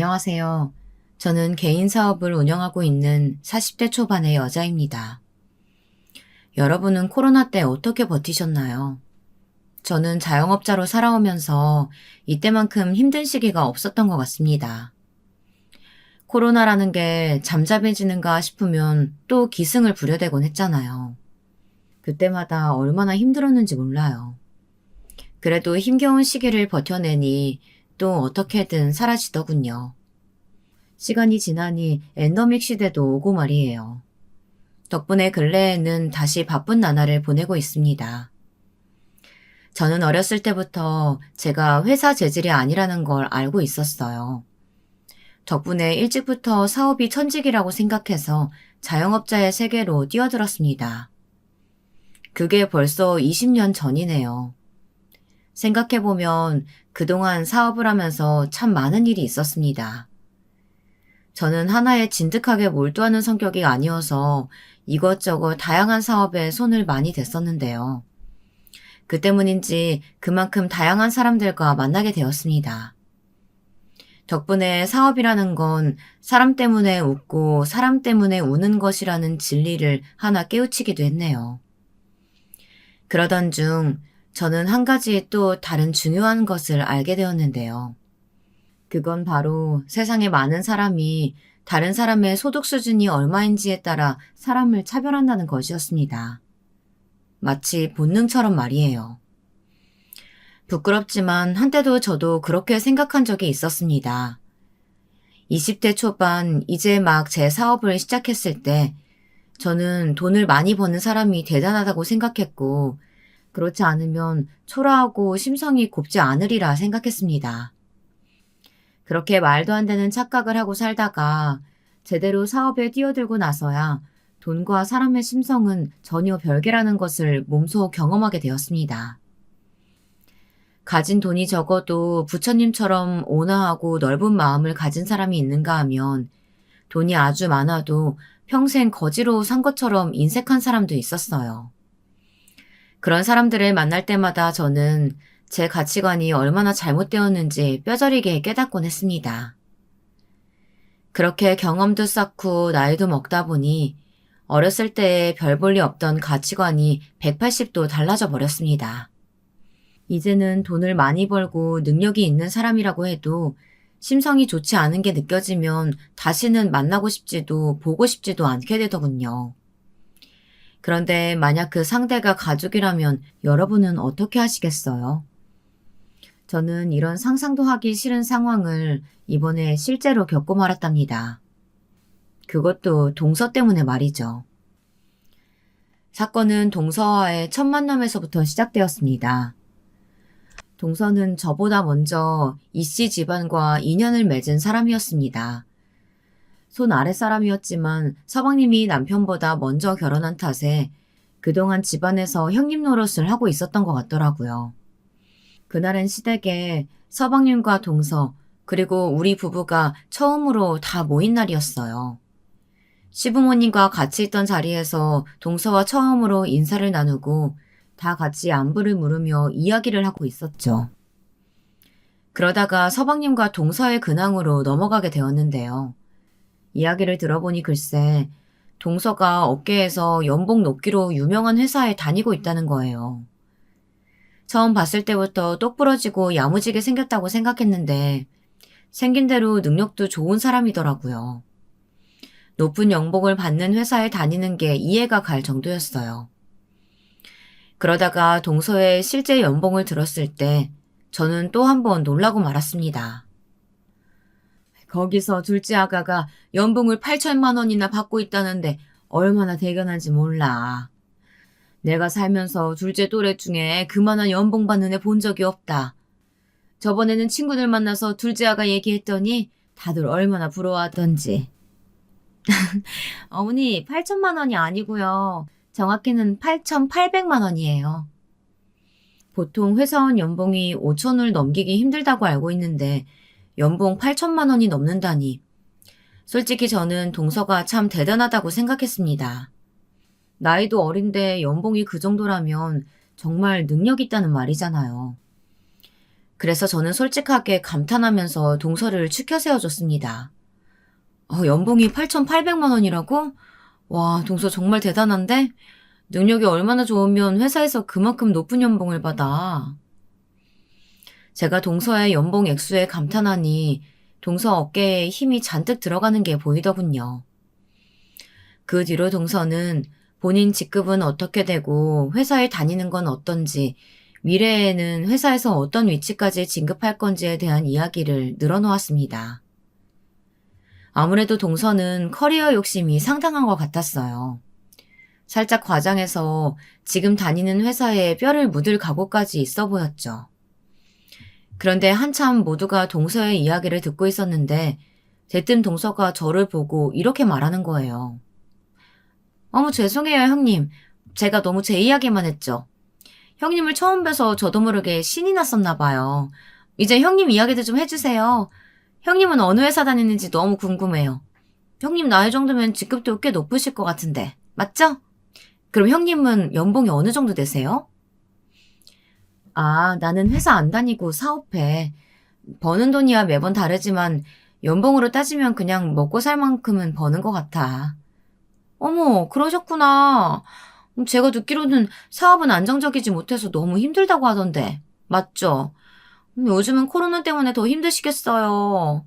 안녕하세요. 저는 개인 사업을 운영하고 있는 40대 초반의 여자입니다. 여러분은 코로나 때 어떻게 버티셨나요? 저는 자영업자로 살아오면서 이때만큼 힘든 시기가 없었던 것 같습니다. 코로나라는 게 잠잠해지는가 싶으면 또 기승을 부려대곤 했잖아요. 그때마다 얼마나 힘들었는지 몰라요. 그래도 힘겨운 시기를 버텨내니 또 어떻게든 사라지더군요. 시간이 지나니 엔더믹 시대도 오고 말이에요. 덕분에 근래에는 다시 바쁜 나날을 보내고 있습니다. 저는 어렸을 때부터 제가 회사 재질이 아니라는 걸 알고 있었어요. 덕분에 일찍부터 사업이 천직이라고 생각해서 자영업자의 세계로 뛰어들었습니다. 그게 벌써 20년 전이네요. 생각해보면 그동안 사업을 하면서 참 많은 일이 있었습니다. 저는 하나에 진득하게 몰두하는 성격이 아니어서 이것저것 다양한 사업에 손을 많이 댔었는데요. 그 때문인지 그만큼 다양한 사람들과 만나게 되었습니다. 덕분에 사업이라는 건 사람 때문에 웃고 사람 때문에 우는 것이라는 진리를 하나 깨우치기도 했네요. 그러던 중 저는 한 가지 또 다른 중요한 것을 알게 되었는데요. 그건 바로 세상에 많은 사람이 다른 사람의 소득 수준이 얼마인지에 따라 사람을 차별한다는 것이었습니다. 마치 본능처럼 말이에요. 부끄럽지만 한때도 저도 그렇게 생각한 적이 있었습니다. 20대 초반 이제 막 제 사업을 시작했을 때 저는 돈을 많이 버는 사람이 대단하다고 생각했고 그렇지 않으면 초라하고 심성이 곱지 않으리라 생각했습니다. 그렇게 말도 안 되는 착각을 하고 살다가 제대로 사업에 뛰어들고 나서야 돈과 사람의 심성은 전혀 별개라는 것을 몸소 경험하게 되었습니다. 가진 돈이 적어도 부처님처럼 온화하고 넓은 마음을 가진 사람이 있는가 하면 돈이 아주 많아도 평생 거지로 산 것처럼 인색한 사람도 있었어요. 그런 사람들을 만날 때마다 저는 제 가치관이 얼마나 잘못되었는지 뼈저리게 깨닫곤 했습니다. 그렇게 경험도 쌓고 나이도 먹다 보니 어렸을 때의 별 볼 일 없던 가치관이 180도 달라져 버렸습니다. 이제는 돈을 많이 벌고 능력이 있는 사람이라고 해도 심성이 좋지 않은 게 느껴지면 다시는 만나고 싶지도 보고 싶지도 않게 되더군요. 그런데 만약 그 상대가 가족이라면 여러분은 어떻게 하시겠어요? 저는 이런 상상도 하기 싫은 상황을 이번에 실제로 겪고 말았답니다. 그것도 동서 때문에 말이죠. 사건은 동서와의 첫 만남에서부터 시작되었습니다. 동서는 저보다 먼저 이씨 집안과 인연을 맺은 사람이었습니다. 손 아랫사람이었지만 서방님이 남편보다 먼저 결혼한 탓에 그동안 집안에서 형님 노릇을 하고 있었던 것 같더라고요. 그날은 시댁에 서방님과 동서 그리고 우리 부부가 처음으로 다 모인 날이었어요. 시부모님과 같이 있던 자리에서 동서와 처음으로 인사를 나누고 다 같이 안부를 물으며 이야기를 하고 있었죠. 그러다가 서방님과 동서의 근황으로 넘어가게 되었는데요. 이야기를 들어보니 글쎄 동서가 업계에서 연봉 높기로 유명한 회사에 다니고 있다는 거예요. 처음 봤을 때부터 똑부러지고 야무지게 생겼다고 생각했는데 생긴 대로 능력도 좋은 사람이더라고요. 높은 연봉을 받는 회사에 다니는 게 이해가 갈 정도였어요. 그러다가 동서의 실제 연봉을 들었을 때 저는 또 한 번 놀라고 말았습니다. 거기서 둘째 아가가 연봉을 8천만 원이나 받고 있다는데 얼마나 대견한지 몰라. 내가 살면서 둘째 또래 중에 그만한 연봉 받는 애 본 적이 없다. 저번에는 친구들 만나서 둘째 아가 얘기했더니 다들 얼마나 부러워하던지. 어머니 8천만 원이 아니고요. 정확히는 8,800만 원이에요. 보통 회사원 연봉이 5천을 넘기기 힘들다고 알고 있는데 연봉 8천만 원이 넘는다니. 솔직히 저는 동서가 참 대단하다고 생각했습니다. 나이도 어린데 연봉이 그 정도라면 정말 능력 있다는 말이잖아요. 그래서 저는 솔직하게 감탄하면서 동서를 추켜 세워줬습니다. 연봉이 8,800만 원이라고? 와, 동서 정말 대단한데? 능력이 얼마나 좋으면 회사에서 그만큼 높은 연봉을 받아. 제가 동서의 연봉 액수에 감탄하니 동서 어깨에 힘이 잔뜩 들어가는 게 보이더군요. 그 뒤로 동서는 본인 직급은 어떻게 되고 회사에 다니는 건 어떤지, 미래에는 회사에서 어떤 위치까지 진급할 건지에 대한 이야기를 늘어놓았습니다. 아무래도 동서는 커리어 욕심이 상당한 것 같았어요. 살짝 과장해서 지금 다니는 회사에 뼈를 묻을 각오까지 있어 보였죠. 그런데 한참 모두가 동서의 이야기를 듣고 있었는데 대뜸 동서가 저를 보고 이렇게 말하는 거예요. 어머, 죄송해요, 형님. 제가 너무 제 이야기만 했죠. 형님을 처음 뵈서 저도 모르게 신이 났었나 봐요. 이제 형님 이야기도 좀 해주세요. 형님은 어느 회사 다니는지 너무 궁금해요. 형님 나이 정도면 직급도 꽤 높으실 것 같은데. 맞죠? 그럼 형님은 연봉이 어느 정도 되세요? 아, 나는 회사 안 다니고 사업해. 버는 돈이야 매번 다르지만 연봉으로 따지면 그냥 먹고 살 만큼은 버는 것 같아. 어머, 그러셨구나. 제가 듣기로는 사업은 안정적이지 못해서 너무 힘들다고 하던데. 맞죠? 요즘은 코로나 때문에 더 힘드시겠어요.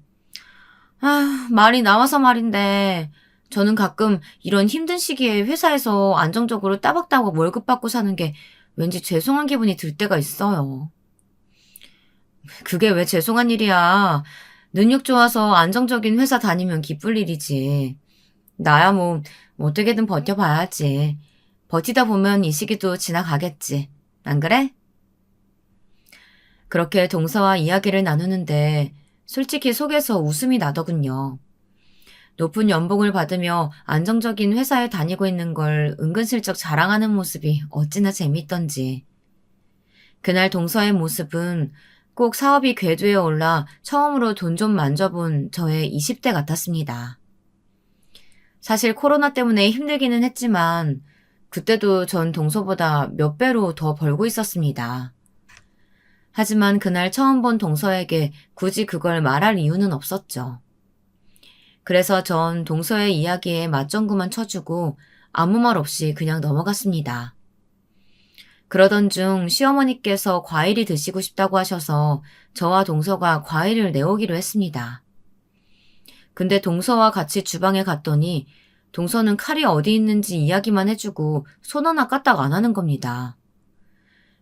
아, 말이 나와서 말인데, 저는 가끔 이런 힘든 시기에 회사에서 안정적으로 따박따박 월급 받고 사는 게 왠지 죄송한 기분이 들 때가 있어요. 그게 왜 죄송한 일이야. 능력 좋아서 안정적인 회사 다니면 기쁠 일이지. 나야 뭐 어떻게든 버텨봐야지. 버티다 보면 이 시기도 지나가겠지. 안 그래? 그렇게 동서와 이야기를 나누는데 솔직히 속에서 웃음이 나더군요. 높은 연봉을 받으며 안정적인 회사에 다니고 있는 걸 은근슬쩍 자랑하는 모습이 어찌나 재밌던지. 그날 동서의 모습은 꼭 사업이 궤도에 올라 처음으로 돈 좀 만져본 저의 20대 같았습니다. 사실 코로나 때문에 힘들기는 했지만 그때도 전 동서보다 몇 배로 더 벌고 있었습니다. 하지만 그날 처음 본 동서에게 굳이 그걸 말할 이유는 없었죠. 그래서 전 동서의 이야기에 맞장구만 쳐주고 아무 말 없이 그냥 넘어갔습니다. 그러던 중 시어머니께서 과일이 드시고 싶다고 하셔서 저와 동서가 과일을 내오기로 했습니다. 근데 동서와 같이 주방에 갔더니 동서는 칼이 어디 있는지 이야기만 해주고 손 하나 까딱 안 하는 겁니다.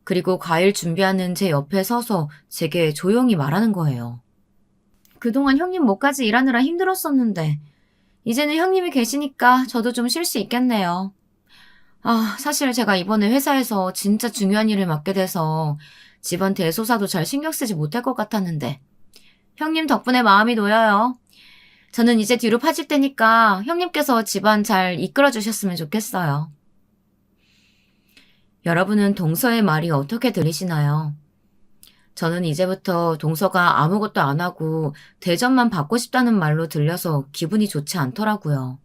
그리고 과일 준비하는 제 옆에 서서 제게 조용히 말하는 거예요. 그동안 형님 뭐까지 일하느라 힘들었었는데 이제는 형님이 계시니까 저도 좀 쉴 수 있겠네요. 아, 사실 제가 이번에 회사에서 진짜 중요한 일을 맡게 돼서 집안 대소사도 잘 신경 쓰지 못할 것 같았는데 형님 덕분에 마음이 놓여요. 저는 이제 뒤로 파질 테니까 형님께서 집안 잘 이끌어 주셨으면 좋겠어요. 여러분은 동서의 말이 어떻게 들리시나요? 저는 이제부터 동서가 아무것도 안 하고 대접만 받고 싶다는 말로 들려서 기분이 좋지 않더라고요.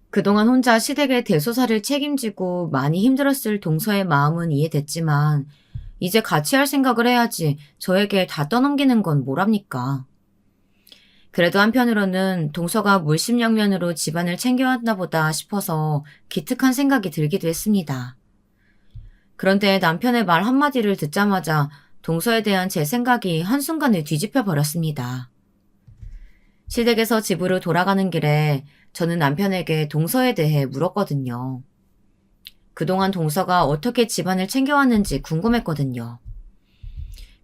그동안 혼자 시댁의 대소사를 책임지고 많이 힘들었을 동서의 마음은 이해됐지만 이제 같이 할 생각을 해야지 저에게 다 떠넘기는 건 뭐랍니까? 그래도 한편으로는 동서가 물심양면으로 집안을 챙겨왔나 보다 싶어서 기특한 생각이 들기도 했습니다. 그런데 남편의 말 한마디를 듣자마자 동서에 대한 제 생각이 한순간에 뒤집혀 버렸습니다. 시댁에서 집으로 돌아가는 길에 저는 남편에게 동서에 대해 물었거든요. 그동안 동서가 어떻게 집안을 챙겨왔는지 궁금했거든요.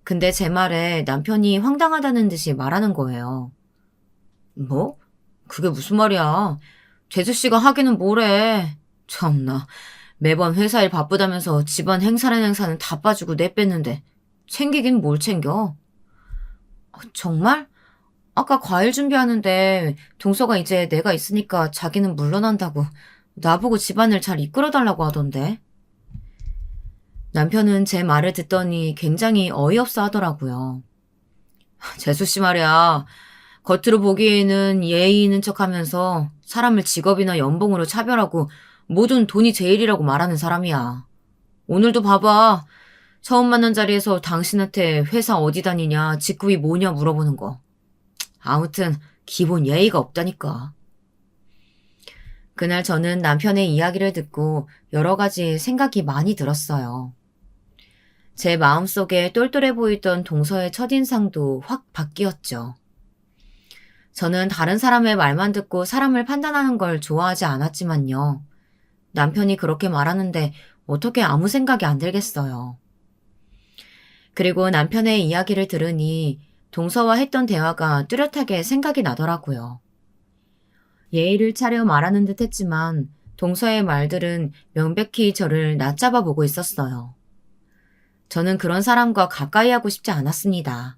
근데 제 말에 남편이 황당하다는 듯이 말하는 거예요. 뭐? 그게 무슨 말이야? 재수씨가 하기는 뭐래. 참나. 매번 회사 일 바쁘다면서 집안 행사는 행사는 다 빠지고 내뺐는데 챙기긴 뭘 챙겨? 정말? 아까 과일 준비하는데 동서가 이제 내가 있으니까 자기는 물러난다고 나보고 집안을 잘 이끌어달라고 하던데. 남편은 제 말을 듣더니 굉장히 어이없어 하더라고요. 재수씨 말이야. 겉으로 보기에는 예의 있는 척하면서 사람을 직업이나 연봉으로 차별하고 모든 돈이 제일이라고 말하는 사람이야. 오늘도 봐봐. 처음 만난 자리에서 당신한테 회사 어디 다니냐, 직급이 뭐냐 물어보는 거. 아무튼 기본 예의가 없다니까. 그날 저는 남편의 이야기를 듣고 여러 가지 생각이 많이 들었어요. 제 마음속에 똘똘해 보이던 동서의 첫인상도 확 바뀌었죠. 저는 다른 사람의 말만 듣고 사람을 판단하는 걸 좋아하지 않았지만요. 남편이 그렇게 말하는데 어떻게 아무 생각이 안 들겠어요. 그리고 남편의 이야기를 들으니 동서와 했던 대화가 뚜렷하게 생각이 나더라고요. 예의를 차려 말하는 듯 했지만 동서의 말들은 명백히 저를 낮잡아 보고 있었어요. 저는 그런 사람과 가까이 하고 싶지 않았습니다.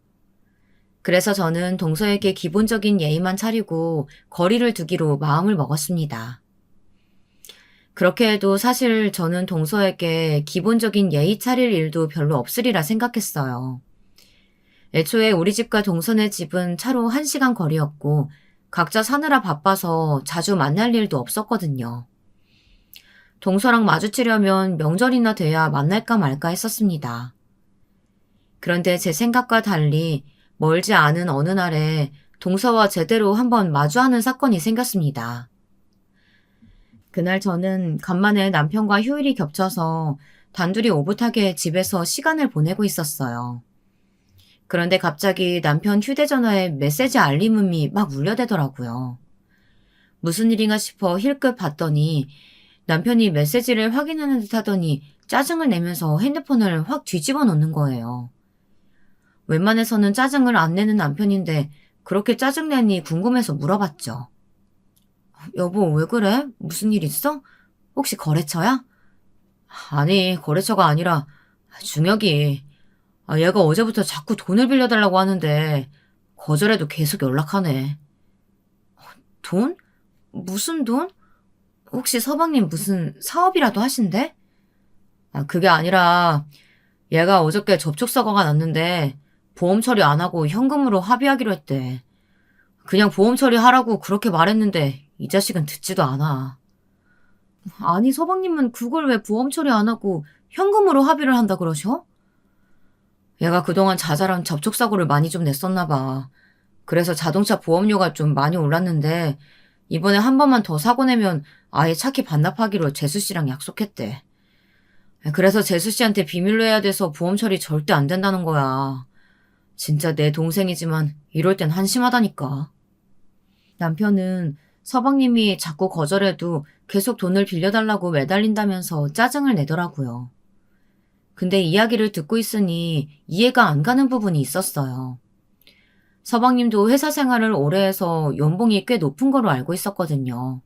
그래서 저는 동서에게 기본적인 예의만 차리고 거리를 두기로 마음을 먹었습니다. 그렇게 해도 사실 저는 동서에게 기본적인 예의 차릴 일도 별로 없으리라 생각했어요. 애초에 우리 집과 동서네 집은 차로 1시간 거리였고 각자 사느라 바빠서 자주 만날 일도 없었거든요. 동서랑 마주치려면 명절이나 돼야 만날까 말까 했었습니다. 그런데 제 생각과 달리 멀지 않은 어느 날에 동서와 제대로 한번 마주하는 사건이 생겼습니다. 그날 저는 간만에 남편과 휴일이 겹쳐서 단둘이 오붓하게 집에서 시간을 보내고 있었어요. 그런데 갑자기 남편 휴대전화에 메시지 알림음이 막 울려대더라고요. 무슨 일인가 싶어 힐끗 봤더니 남편이 메시지를 확인하는 듯 하더니 짜증을 내면서 핸드폰을 확 뒤집어 놓는 거예요. 웬만해서는 짜증을 안 내는 남편인데 그렇게 짜증내니 궁금해서 물어봤죠. 여보, 왜 그래? 무슨 일 있어? 혹시 거래처야? 아니, 거래처가 아니라 중혁이. 얘가 어제부터 자꾸 돈을 빌려달라고 하는데 거절해도 계속 연락하네. 돈? 무슨 돈? 혹시 서방님 무슨 사업이라도 하신대? 그게 아니라 얘가 어저께 접촉사고가 났는데 보험 처리 안 하고 현금으로 합의하기로 했대. 그냥 보험 처리하라고 그렇게 말했는데 이 자식은 듣지도 않아. 아니, 서방님은 그걸 왜 보험 처리 안 하고 현금으로 합의를 한다 그러셔? 얘가 그동안 자잘한 접촉사고를 많이 좀 냈었나 봐. 그래서 자동차 보험료가 좀 많이 올랐는데 이번에 한 번만 더 사고 내면 아예 차키 반납하기로 재수 씨랑 약속했대. 그래서 재수 씨한테 비밀로 해야 돼서 보험 처리 절대 안 된다는 거야. 진짜 내 동생이지만 이럴 땐 한심하다니까. 남편은 서방님이 자꾸 거절해도 계속 돈을 빌려달라고 매달린다면서 짜증을 내더라고요. 근데 이야기를 듣고 있으니 이해가 안 가는 부분이 있었어요. 서방님도 회사 생활을 오래 해서 연봉이 꽤 높은 거로 알고 있었거든요.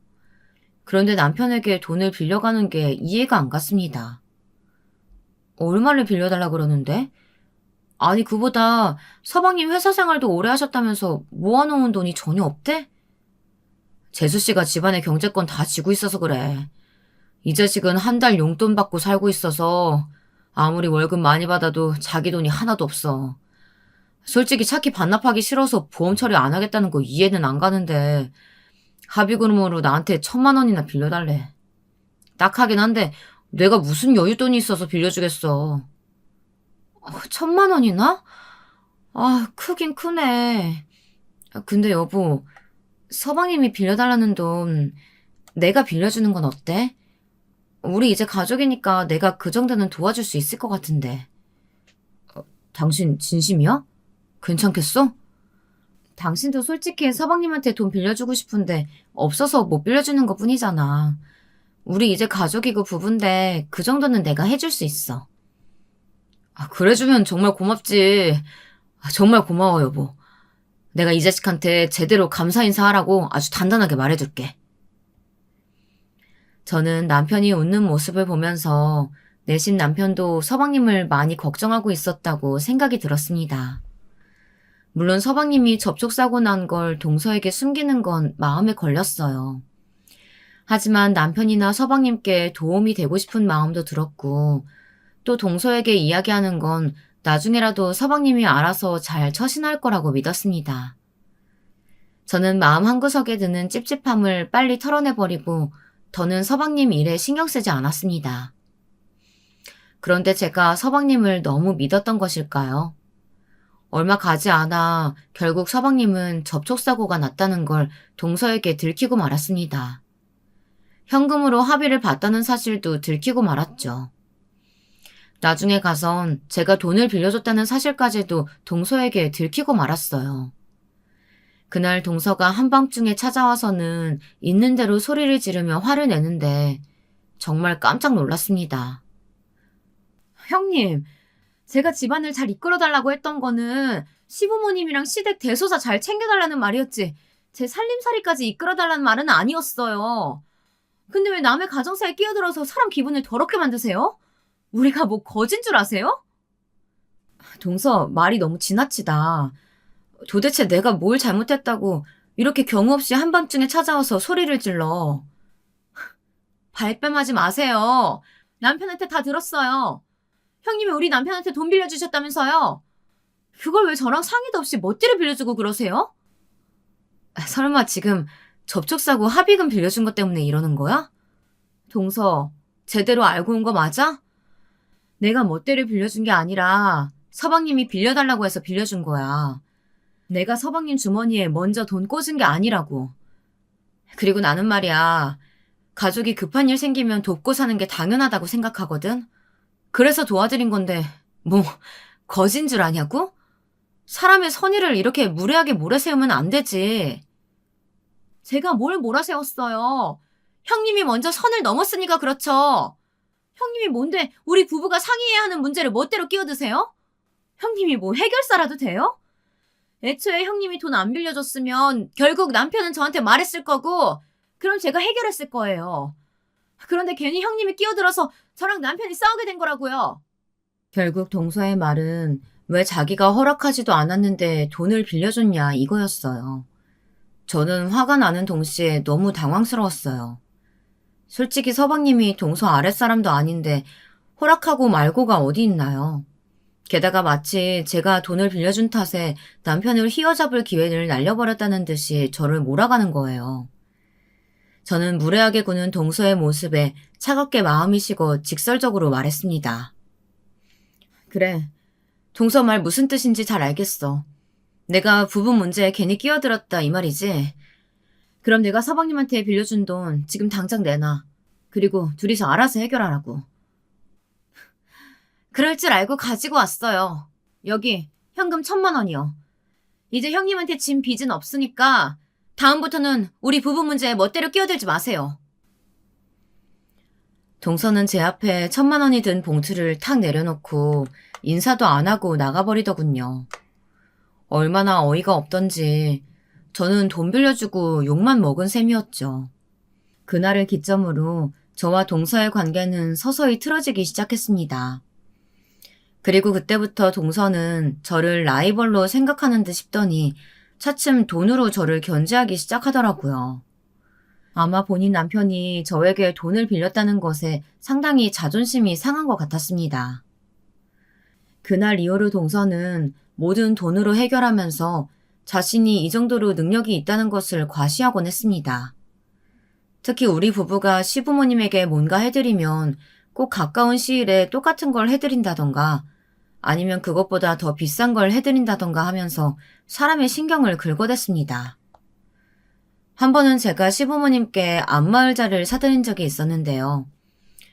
그런데 남편에게 돈을 빌려가는 게 이해가 안 갔습니다. 얼마를 빌려달라 그러는데? 아니, 그보다 서방님 회사 생활도 오래 하셨다면서 모아놓은 돈이 전혀 없대? 재수씨가 집안의 경제권 다 쥐고 있어서 그래. 이 자식은 한 달 용돈 받고 살고 있어서 아무리 월급 많이 받아도 자기 돈이 하나도 없어. 솔직히 차키 반납하기 싫어서 보험 처리 안 하겠다는 거 이해는 안 가는데 합의금으로 나한테 1,000만 원이나 빌려달래. 딱하긴 한데 내가 무슨 여윳돈이 있어서 빌려주겠어. 1,000만 원이나? 크긴 크네. 근데 여보, 서방님이 빌려달라는 돈 내가 빌려주는 건 어때? 우리 이제 가족이니까 내가 그 정도는 도와줄 수 있을 것 같은데. 당신 진심이야? 괜찮겠어? 당신도 솔직히 서방님한테 돈 빌려주고 싶은데 없어서 못 빌려주는 것 뿐이잖아. 우리 이제 가족이고 부부인데 그 정도는 내가 해줄 수 있어. 그래주면 정말 고맙지. 정말 고마워, 여보. 내가 이 자식한테 제대로 감사 인사하라고 아주 단단하게 말해줄게. 저는 남편이 웃는 모습을 보면서 내심 남편도 서방님을 많이 걱정하고 있었다고 생각이 들었습니다. 물론 서방님이 접촉사고 난 걸 동서에게 숨기는 건 마음에 걸렸어요. 하지만 남편이나 서방님께 도움이 되고 싶은 마음도 들었고 또 동서에게 이야기하는 건 나중에라도 서방님이 알아서 잘 처신할 거라고 믿었습니다. 저는 마음 한구석에 드는 찝찝함을 빨리 털어내버리고 더는 서방님 일에 신경 쓰지 않았습니다. 그런데 제가 서방님을 너무 믿었던 것일까요? 얼마 가지 않아 결국 서방님은 접촉사고가 났다는 걸 동서에게 들키고 말았습니다. 현금으로 합의를 봤다는 사실도 들키고 말았죠. 나중에 가선 제가 돈을 빌려줬다는 사실까지도 동서에게 들키고 말았어요. 그날 동서가 한밤중에 찾아와서는 있는 대로 소리를 지르며 화를 내는데 정말 깜짝 놀랐습니다. 형님, 제가 집안을 잘 이끌어달라고 했던 거는 시부모님이랑 시댁 대소사 잘 챙겨달라는 말이었지 제 살림살이까지 이끌어달라는 말은 아니었어요. 근데 왜 남의 가정사에 끼어들어서 사람 기분을 더럽게 만드세요? 우리가 뭐 거진 줄 아세요? 동서, 말이 너무 지나치다. 도대체 내가 뭘 잘못했다고 이렇게 경우 없이 한밤중에 찾아와서 소리를 질러. 발뺌하지 마세요. 남편한테 다 들었어요. 형님이 우리 남편한테 돈 빌려주셨다면서요. 그걸 왜 저랑 상의도 없이 멋대로 빌려주고 그러세요? 설마 지금 접촉사고 합의금 빌려준 것 때문에 이러는 거야? 동서, 제대로 알고 온 거 맞아? 내가 멋대로 빌려준 게 아니라 서방님이 빌려달라고 해서 빌려준 거야. 내가 서방님 주머니에 먼저 돈 꽂은 게 아니라고. 그리고 나는 말이야, 가족이 급한 일 생기면 돕고 사는 게 당연하다고 생각하거든? 그래서 도와드린 건데, 뭐, 거진 줄 아냐고? 사람의 선의를 이렇게 무례하게 몰아세우면 안 되지. 제가 뭘 몰아세웠어요? 형님이 먼저 선을 넘었으니까 그렇죠. 형님이 뭔데 우리 부부가 상의해야 하는 문제를 멋대로 끼어드세요? 형님이 뭐 해결사라도 돼요? 애초에 형님이 돈 안 빌려줬으면 결국 남편은 저한테 말했을 거고 그럼 제가 해결했을 거예요. 그런데 괜히 형님이 끼어들어서 저랑 남편이 싸우게 된 거라고요. 결국 동서의 말은 왜 자기가 허락하지도 않았는데 돈을 빌려줬냐 이거였어요. 저는 화가 나는 동시에 너무 당황스러웠어요. 솔직히 서방님이 동서 아랫사람도 아닌데 허락하고 말고가 어디 있나요? 게다가 마치 제가 돈을 빌려준 탓에 남편을 휘어잡을 기회를 날려버렸다는 듯이 저를 몰아가는 거예요. 저는 무례하게 구는 동서의 모습에 차갑게 마음이 식어 직설적으로 말했습니다. 그래, 동서 말 무슨 뜻인지 잘 알겠어. 내가 부부 문제에 괜히 끼어들었다 이 말이지. 그럼 내가 서방님한테 빌려준 돈 지금 당장 내놔. 그리고 둘이서 알아서 해결하라고. 그럴 줄 알고 가지고 왔어요. 여기 현금 1,000만 원이요. 이제 형님한테 진 빚은 없으니까 다음부터는 우리 부부 문제에 멋대로 끼어들지 마세요. 동서는 제 앞에 1,000만 원이 든 봉투를 탁 내려놓고 인사도 안 하고 나가버리더군요. 얼마나 어이가 없던지 저는 돈 빌려주고 욕만 먹은 셈이었죠. 그날을 기점으로 저와 동서의 관계는 서서히 틀어지기 시작했습니다. 그리고 그때부터 동서는 저를 라이벌로 생각하는 듯 싶더니 차츰 돈으로 저를 견제하기 시작하더라고요. 아마 본인 남편이 저에게 돈을 빌렸다는 것에 상당히 자존심이 상한 것 같았습니다. 그날 이후로 동서는 모든 돈으로 해결하면서 자신이 이 정도로 능력이 있다는 것을 과시하곤 했습니다. 특히 우리 부부가 시부모님에게 뭔가 해드리면 꼭 가까운 시일에 똑같은 걸 해드린다던가 아니면 그것보다 더 비싼 걸 해드린다던가 하면서 사람의 신경을 긁어댔습니다. 한 번은 제가 시부모님께 안마의자를 사드린 적이 있었는데요.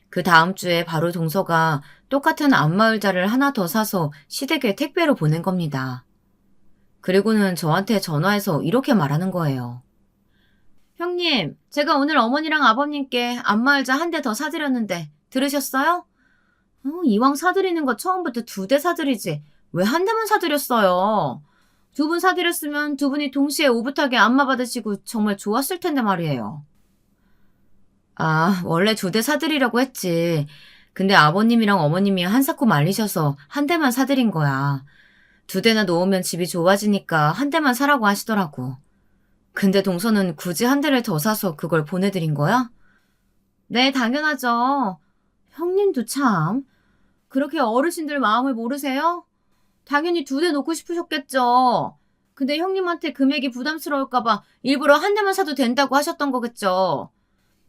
그 다음 주에 바로 동서가 똑같은 안마의자를 하나 더 사서 시댁에 택배로 보낸 겁니다. 그리고는 저한테 전화해서 이렇게 말하는 거예요. 형님, 제가 오늘 어머니랑 아버님께 안마의자 한 대 더 사드렸는데 들으셨어요? 이왕 사드리는 거 처음부터 2대 사드리지 왜 한 대만 사드렸어요? 2분 사드렸으면 2분이 동시에 오붓하게 안마 받으시고 정말 좋았을 텐데 말이에요. 아, 원래 2대 사드리려고 했지. 근데 아버님이랑 어머님이 한사코 말리셔서 한 대만 사드린 거야. 2대나 놓으면 집이 좋아지니까 한 대만 사라고 하시더라고. 근데 동서는 굳이 한 대를 더 사서 그걸 보내드린 거야? 네, 당연하죠. 형님도 참. 그렇게 어르신들 마음을 모르세요? 당연히 2대 놓고 싶으셨겠죠. 근데 형님한테 금액이 부담스러울까봐 일부러 한 대만 사도 된다고 하셨던 거겠죠.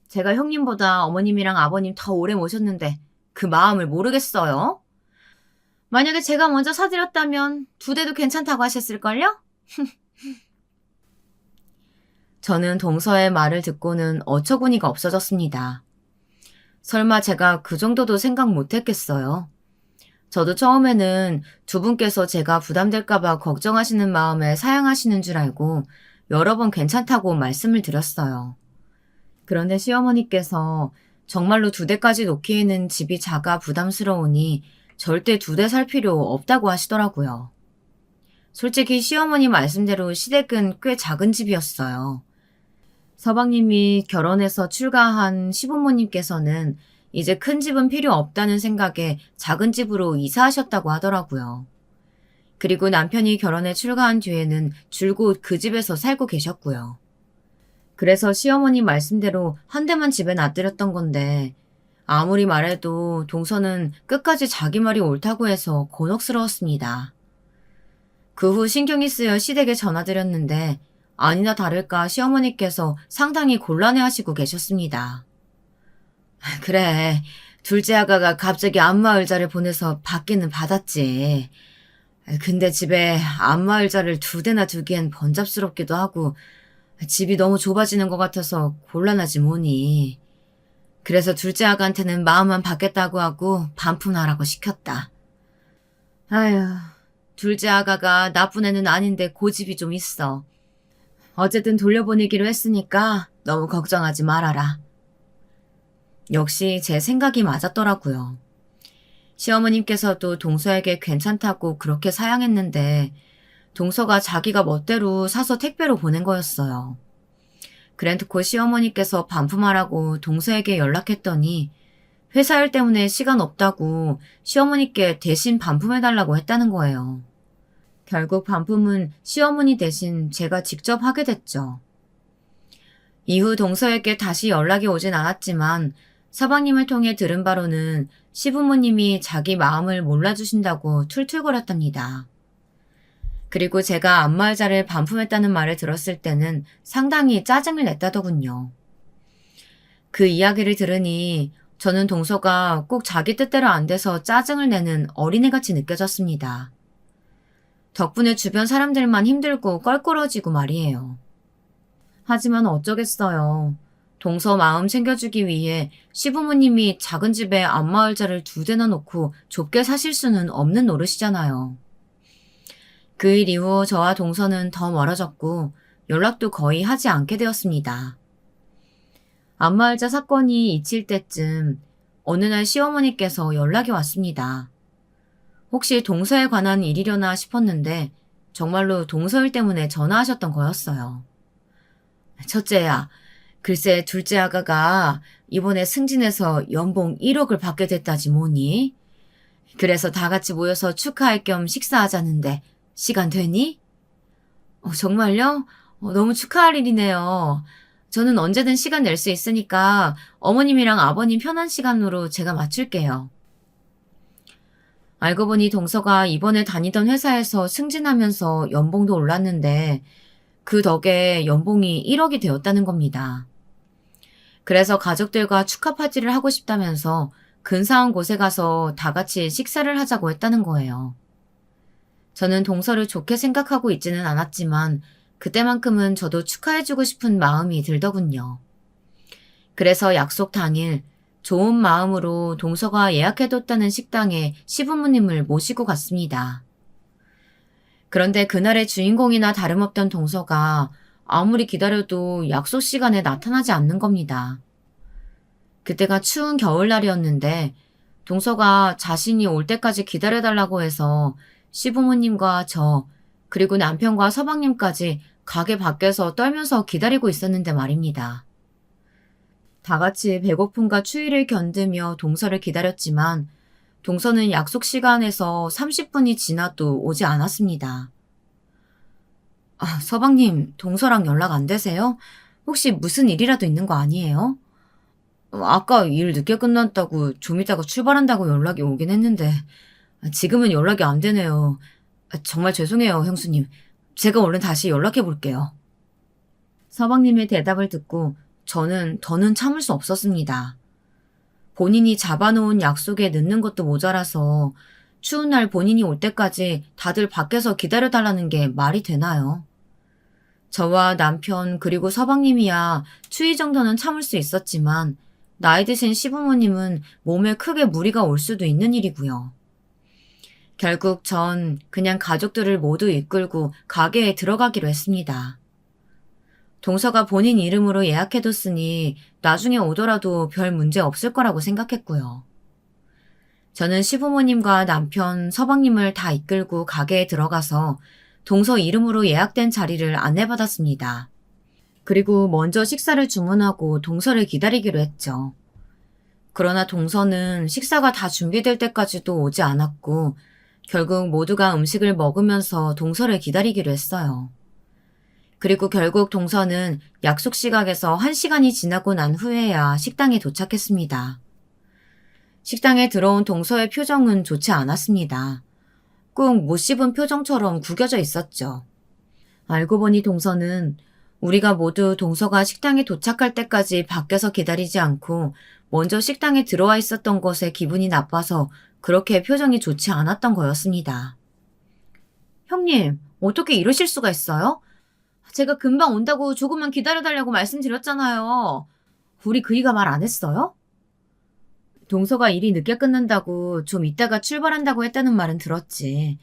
제가 형님보다 어머님이랑 아버님 더 오래 모셨는데 그 마음을 모르겠어요? 만약에 제가 먼저 사드렸다면 2대도 괜찮다고 하셨을걸요? 저는 동서의 말을 듣고는 어처구니가 없어졌습니다. 설마 제가 그 정도도 생각 못했겠어요. 저도 처음에는 두 분께서 제가 부담될까봐 걱정하시는 마음에 사양하시는 줄 알고 여러 번 괜찮다고 말씀을 드렸어요. 그런데 시어머니께서 정말로 2대까지 놓기에는 집이 작아 부담스러우니 절대 2대 살 필요 없다고 하시더라고요. 솔직히 시어머니 말씀대로 시댁은 꽤 작은 집이었어요. 서방님이 결혼해서 출가한 시부모님께서는 이제 큰 집은 필요 없다는 생각에 작은 집으로 이사하셨다고 하더라고요. 그리고 남편이 결혼해 출가한 뒤에는 줄곧 그 집에서 살고 계셨고요. 그래서 시어머니 말씀대로 한 대만 집에 놔드렸던 건데 아무리 말해도 동서는 끝까지 자기 말이 옳다고 해서 곤혹스러웠습니다. 그 후 신경이 쓰여 시댁에 전화드렸는데 아니나 다를까 시어머니께서 상당히 곤란해하시고 계셨습니다. 그래, 둘째 아가가 갑자기 안마의자를 보내서 받기는 받았지. 근데 집에 안마의자를 2대나 두기엔 번잡스럽기도 하고 집이 너무 좁아지는 것 같아서 곤란하지 뭐니. 그래서 둘째 아가한테는 마음만 받겠다고 하고 반품하라고 시켰다. 아휴, 둘째 아가가 나쁜 애는 아닌데 고집이 좀 있어. 어쨌든 돌려보내기로 했으니까 너무 걱정하지 말아라. 역시 제 생각이 맞았더라고요. 시어머님께서도 동서에게 괜찮다고 그렇게 사양했는데 동서가 자기가 멋대로 사서 택배로 보낸 거였어요. 그래놓고 시어머니께서 반품하라고 동서에게 연락했더니 회사 일 때문에 시간 없다고 시어머니께 대신 반품해달라고 했다는 거예요. 결국 반품은 시어머니 대신 제가 직접 하게 됐죠. 이후 동서에게 다시 연락이 오진 않았지만 서방님을 통해 들은 바로는 시부모님이 자기 마음을 몰라주신다고 툴툴거렸답니다. 그리고 제가 안마의자를 반품했다는 말을 들었을 때는 상당히 짜증을 냈다더군요. 그 이야기를 들으니 저는 동서가 꼭 자기 뜻대로 안 돼서 짜증을 내는 어린애같이 느껴졌습니다. 덕분에 주변 사람들만 힘들고 껄끄러지고 말이에요. 하지만 어쩌겠어요. 동서 마음 챙겨주기 위해 시부모님이 작은 집에 안마의자를 2대나 놓고 좁게 사실 수는 없는 노릇이잖아요. 그 일 이후 저와 동서는 더 멀어졌고 연락도 거의 하지 않게 되었습니다. 안마의자 사건이 잊힐 때쯤 어느 날 시어머니께서 연락이 왔습니다. 혹시 동서에 관한 일이려나 싶었는데 정말로 동서 일 때문에 전화하셨던 거였어요. 첫째야, 글쎄 둘째 아가가 이번에 승진해서 연봉 1억을 받게 됐다지 뭐니? 그래서 다 같이 모여서 축하할 겸 식사하자는데 시간 되니? 정말요? 너무 축하할 일이네요. 저는 언제든 시간 낼 수 있으니까 어머님이랑 아버님 편한 시간으로 제가 맞출게요. 알고 보니 동서가 이번에 다니던 회사에서 승진하면서 연봉도 올랐는데 그 덕에 연봉이 1억이 되었다는 겁니다. 그래서 가족들과 축하 파티를 하고 싶다면서 근사한 곳에 가서 다 같이 식사를 하자고 했다는 거예요. 저는 동서를 좋게 생각하고 있지는 않았지만 그때만큼은 저도 축하해주고 싶은 마음이 들더군요. 그래서 약속 당일 좋은 마음으로 동서가 예약해뒀다는 식당에 시부모님을 모시고 갔습니다. 그런데 그날의 주인공이나 다름없던 동서가 아무리 기다려도 약속 시간에 나타나지 않는 겁니다. 그때가 추운 겨울날이었는데 동서가 자신이 올 때까지 기다려달라고 해서 시부모님과 저 그리고 남편과 서방님까지 가게 밖에서 떨면서 기다리고 있었는데 말입니다. 다 같이 배고픔과 추위를 견디며 동서를 기다렸지만 동서는 약속 시간에서 30분이 지나도 오지 않았습니다. 서방님, 동서랑 연락 안 되세요? 혹시 무슨 일이라도 있는 거 아니에요? 아까 일 늦게 끝났다고 좀 이따가 출발한다고 연락이 오긴 했는데 지금은 연락이 안 되네요. 정말 죄송해요, 형수님. 제가 얼른 다시 연락해 볼게요. 서방님의 대답을 듣고 저는 더는 참을 수 없었습니다. 본인이 잡아놓은 약속에 늦는 것도 모자라서 추운 날 본인이 올 때까지 다들 밖에서 기다려달라는 게 말이 되나요? 저와 남편 그리고 서방님이야 추위 정도는 참을 수 있었지만 나이 드신 시부모님은 몸에 크게 무리가 올 수도 있는 일이고요. 결국 전 그냥 가족들을 모두 이끌고 가게에 들어가기로 했습니다. 동서가 본인 이름으로 예약해뒀으니 나중에 오더라도 별 문제 없을 거라고 생각했고요. 저는 시부모님과 남편, 서방님을 다 이끌고 가게에 들어가서 동서 이름으로 예약된 자리를 안내받았습니다. 그리고 먼저 식사를 주문하고 동서를 기다리기로 했죠. 그러나 동서는 식사가 다 준비될 때까지도 오지 않았고 결국 모두가 음식을 먹으면서 동서를 기다리기로 했어요. 그리고 결국 동서는 약속 시각에서 1시간이 지나고 난 후에야 식당에 도착했습니다. 식당에 들어온 동서의 표정은 좋지 않았습니다. 꼭 못 씹은 표정처럼 구겨져 있었죠. 알고 보니 동서는 우리가 모두 동서가 식당에 도착할 때까지 밖에서 기다리지 않고 먼저 식당에 들어와 있었던 것에 기분이 나빠서 그렇게 표정이 좋지 않았던 거였습니다. 형님, 어떻게 이러실 수가 있어요? 제가 금방 온다고 조금만 기다려달라고 말씀드렸잖아요. 우리 그이가 말 안 했어요? 동서가 일이 늦게 끝난다고 좀 이따가 출발한다고 했다는 말은 들었지.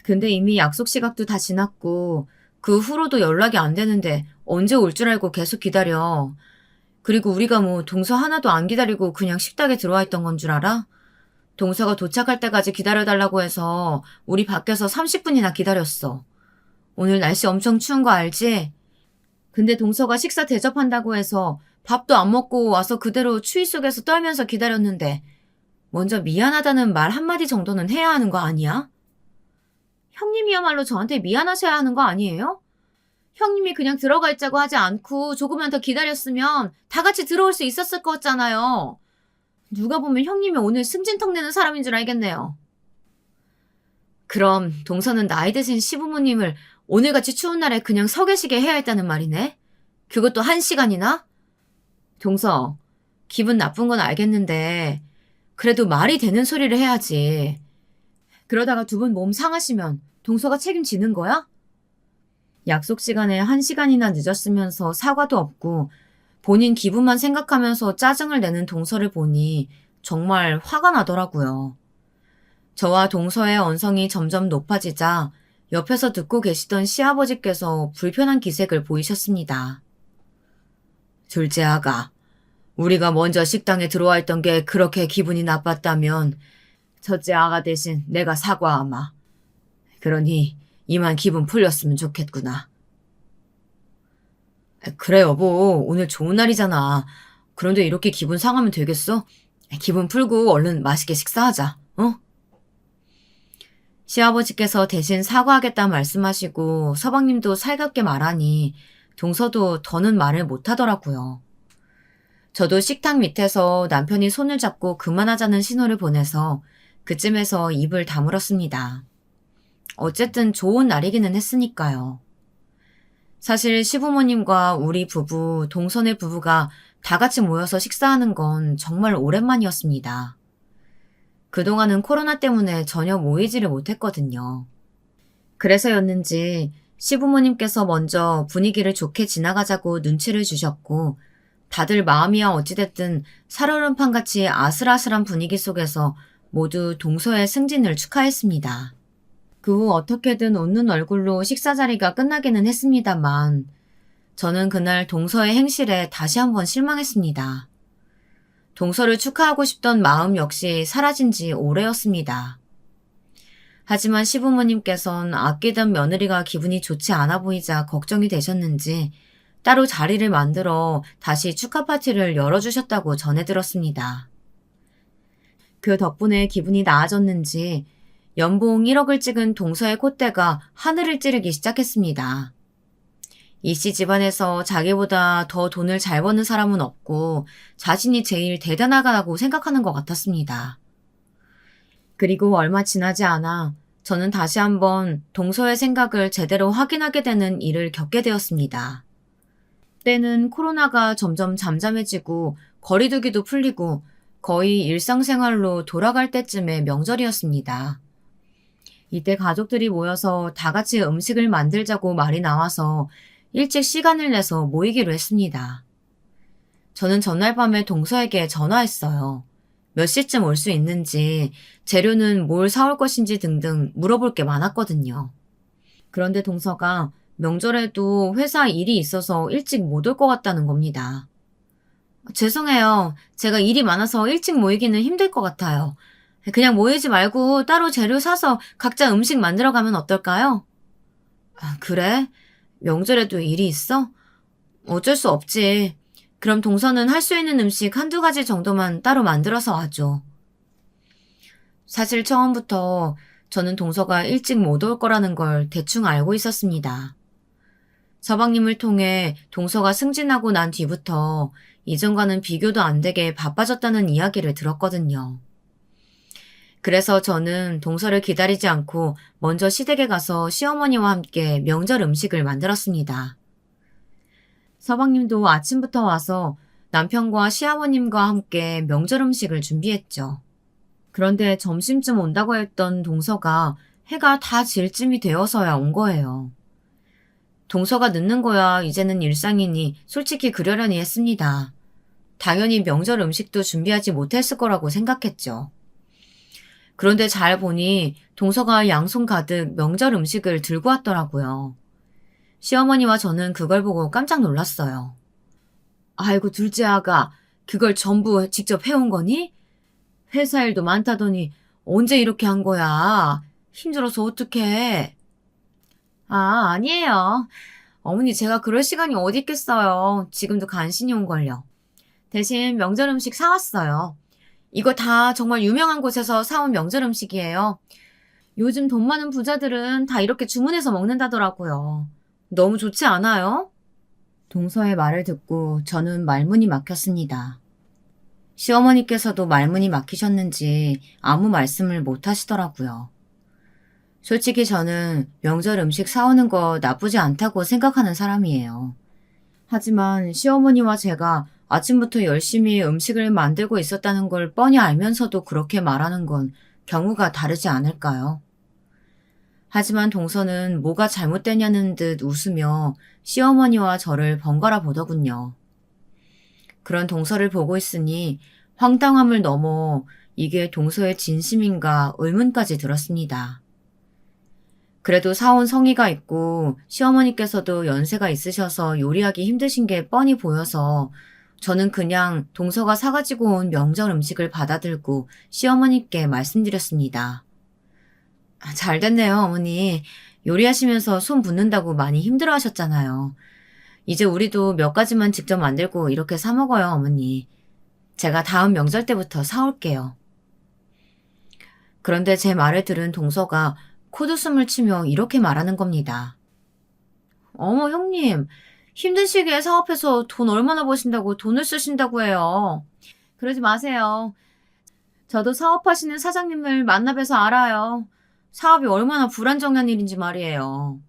근데 이미 약속 시각도 다 지났고 그 후로도 연락이 안 되는데 언제 올 줄 알고 계속 기다려. 그리고 우리가 뭐 동서 하나도 안 기다리고 그냥 식당에 들어와 있던 건 줄 알아? 동서가 도착할 때까지 기다려달라고 해서 우리 밖에서 30분이나 기다렸어. 오늘 날씨 엄청 추운 거 알지? 근데 동서가 식사 대접한다고 해서 밥도 안 먹고 와서 그대로 추위 속에서 떨면서 기다렸는데 먼저 미안하다는 말 한마디 정도는 해야 하는 거 아니야? 형님이야말로 저한테 미안하셔야 하는 거 아니에요? 형님이 그냥 들어가 있자고 하지 않고 조금만 더 기다렸으면 다 같이 들어올 수 있었을 거잖아요. 누가 보면 형님이 오늘 승진턱 내는 사람인 줄 알겠네요. 그럼 동서는 나이 드신 시부모님을 오늘같이 추운 날에 그냥 서 계시게 해야 했다는 말이네? 그것도 1시간이나? 동서, 기분 나쁜 건 알겠는데 그래도 말이 되는 소리를 해야지. 그러다가 두 분 몸 상하시면 동서가 책임지는 거야? 약속 시간에 1시간이나 늦었으면서 사과도 없고 본인 기분만 생각하면서 짜증을 내는 동서를 보니 정말 화가 나더라고요. 저와 동서의 언성이 점점 높아지자 옆에서 듣고 계시던 시아버지께서 불편한 기색을 보이셨습니다. 둘째 아가, 우리가 먼저 식당에 들어와 있던 게 그렇게 기분이 나빴다면 첫째 아가 대신 내가 사과하마. 그러니 이만 기분 풀렸으면 좋겠구나. 그래 여보, 오늘 좋은 날이잖아. 그런데 이렇게 기분 상하면 되겠어? 기분 풀고 얼른 맛있게 식사하자, 어? 시아버지께서 대신 사과하겠다 말씀하시고 서방님도 살갑게 말하니 동서도 더는 말을 못하더라고요. 저도 식탁 밑에서 남편이 손을 잡고 그만하자는 신호를 보내서 그쯤에서 입을 다물었습니다. 어쨌든 좋은 날이기는 했으니까요. 사실 시부모님과 우리 부부, 동선의 부부가 다 같이 모여서 식사하는 건 정말 오랜만이었습니다. 그동안은 코로나 때문에 전혀 모이지를 못했거든요. 그래서였는지 시부모님께서 먼저 분위기를 좋게 지나가자고 눈치를 주셨고 다들 마음이야 어찌됐든 살얼음판같이 아슬아슬한 분위기 속에서 모두 동서의 승진을 축하했습니다. 그 후 어떻게든 웃는 얼굴로 식사 자리가 끝나기는 했습니다만 저는 그날 동서의 행실에 다시 한번 실망했습니다. 동서를 축하하고 싶던 마음 역시 사라진 지 오래였습니다. 하지만 시부모님께선 아끼던 며느리가 기분이 좋지 않아 보이자 걱정이 되셨는지 따로 자리를 만들어 다시 축하 파티를 열어주셨다고 전해 들었습니다. 그 덕분에 기분이 나아졌는지 연봉 1억을 찍은 동서의 콧대가 하늘을 찌르기 시작했습니다. 이씨 집안에서 자기보다 더 돈을 잘 버는 사람은 없고 자신이 제일 대단하다고 생각하는 것 같았습니다. 그리고 얼마 지나지 않아 저는 다시 한번 동서의 생각을 제대로 확인하게 되는 일을 겪게 되었습니다. 때는 코로나가 점점 잠잠해지고 거리두기도 풀리고 거의 일상생활로 돌아갈 때쯤의 명절이었습니다. 이때 가족들이 모여서 다 같이 음식을 만들자고 말이 나와서 일찍 시간을 내서 모이기로 했습니다. 저는 전날 밤에 동서에게 전화했어요. 몇 시쯤 올 수 있는지, 재료는 뭘 사올 것인지 등등 물어볼 게 많았거든요. 그런데 동서가 명절에도 회사 일이 있어서 일찍 못 올 것 같다는 겁니다. 죄송해요. 제가 일이 많아서 일찍 모이기는 힘들 것 같아요. 그냥 모이지 말고 따로 재료 사서 각자 음식 만들어 가면 어떨까요? 아, 그래? 명절에도 일이 있어? 어쩔 수 없지. 그럼 동서는 할 수 있는 음식 한두 가지 정도만 따로 만들어서 와줘. 사실 처음부터 저는 동서가 일찍 못 올 거라는 걸 대충 알고 있었습니다. 서방님을 통해 동서가 승진하고 난 뒤부터 이전과는 비교도 안 되게 바빠졌다는 이야기를 들었거든요. 그래서 저는 동서를 기다리지 않고 먼저 시댁에 가서 시어머니와 함께 명절 음식을 만들었습니다. 서방님도 아침부터 와서 남편과 시아버님과 함께 명절 음식을 준비했죠. 그런데 점심쯤 온다고 했던 동서가 해가 다 질 쯤이 되어서야 온 거예요. 동서가 늦는 거야 이제는 일상이니 솔직히 그러려니 했습니다. 당연히 명절 음식도 준비하지 못했을 거라고 생각했죠. 그런데 잘 보니 동서가 양손 가득 명절 음식을 들고 왔더라고요. 시어머니와 저는 그걸 보고 깜짝 놀랐어요. 아이고 둘째 아가, 그걸 전부 직접 해온 거니? 회사 일도 많다더니 언제 이렇게 한 거야? 힘들어서 어떡해? 아, 아니에요. 어머니 제가 그럴 시간이 어디 있겠어요. 지금도 간신히 온걸요. 대신 명절 음식 사왔어요. 이거 다 정말 유명한 곳에서 사온 명절 음식이에요. 요즘 돈 많은 부자들은 다 이렇게 주문해서 먹는다더라고요. 너무 좋지 않아요? 동서의 말을 듣고 저는 말문이 막혔습니다. 시어머니께서도 말문이 막히셨는지 아무 말씀을 못 하시더라고요. 솔직히 저는 명절 음식 사오는 거 나쁘지 않다고 생각하는 사람이에요. 하지만 시어머니와 제가 아침부터 열심히 음식을 만들고 있었다는 걸 뻔히 알면서도 그렇게 말하는 건 경우가 다르지 않을까요? 하지만 동서는 뭐가 잘못되냐는 듯 웃으며 시어머니와 저를 번갈아 보더군요. 그런 동서를 보고 있으니 황당함을 넘어 이게 동서의 진심인가 의문까지 들었습니다. 그래도 사온 성의가 있고 시어머니께서도 연세가 있으셔서 요리하기 힘드신 게 뻔히 보여서 저는 그냥 동서가 사가지고 온 명절 음식을 받아들고 시어머니께 말씀드렸습니다. 잘 됐네요, 어머니. 요리하시면서 손 붓는다고 많이 힘들어 하셨잖아요. 이제 우리도 몇 가지만 직접 만들고 이렇게 사 먹어요, 어머니. 제가 다음 명절 때부터 사올게요. 그런데 제 말을 들은 동서가 콧웃음을 치며 이렇게 말하는 겁니다. 어머, 형님. 힘든 시기에 사업해서 돈 얼마나 버신다고 돈을 쓰신다고 해요. 그러지 마세요. 저도 사업하시는 사장님을 만나 뵈서 알아요. 사업이 얼마나 불안정한 일인지 말이에요.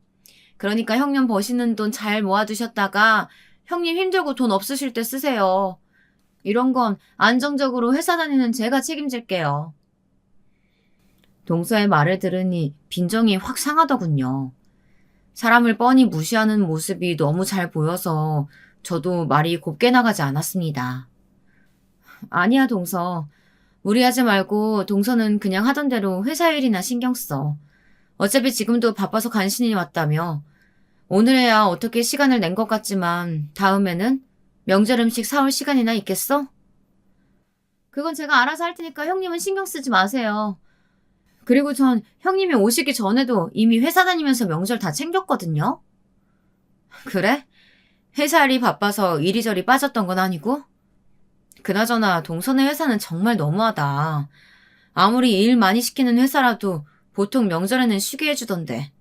그러니까 형님 버시는 돈 잘 모아두셨다가 형님 힘들고 돈 없으실 때 쓰세요. 이런 건 안정적으로 회사 다니는 제가 책임질게요. 동서의 말을 들으니 빈정이 확 상하더군요. 사람을 뻔히 무시하는 모습이 너무 잘 보여서 저도 말이 곱게 나가지 않았습니다. 아니야, 동서. 무리하지 말고 동서는 그냥 하던 대로 회사 일이나 신경 써. 어차피 지금도 바빠서 간신히 왔다며. 오늘에야 어떻게 시간을 낸 것 같지만 다음에는 명절 음식 사올 시간이나 있겠어? 그건 제가 알아서 할 테니까 형님은 신경 쓰지 마세요. 그리고 전 형님이 오시기 전에도 이미 회사 다니면서 명절 다 챙겼거든요. 그래? 회사 일이 바빠서 이리저리 빠졌던 건 아니고? 그나저나 동선의 회사는 정말 너무하다. 아무리 일 많이 시키는 회사라도 보통 명절에는 쉬게 해주던데.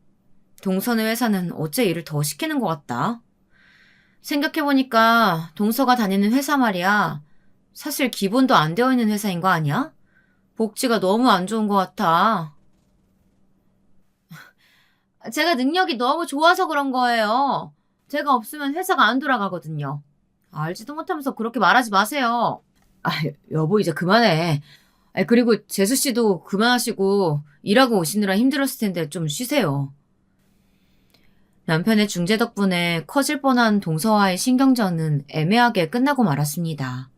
동선의 회사는 어째 일을 더 시키는 것 같다. 생각해보니까 동서가 다니는 회사 말이야. 사실 기본도 안 되어 있는 회사인 거 아니야? 복지가 너무 안 좋은 것 같아. 제가 능력이 너무 좋아서 그런 거예요. 제가 없으면 회사가 안 돌아가거든요. 알지도 못하면서 그렇게 말하지 마세요. 아, 여보, 이제 그만해. 그리고 재수 씨도 그만하시고 일하고 오시느라 힘들었을 텐데 좀 쉬세요. 남편의 중재 덕분에 커질 뻔한 동서와의 신경전은 애매하게 끝나고 말았습니다.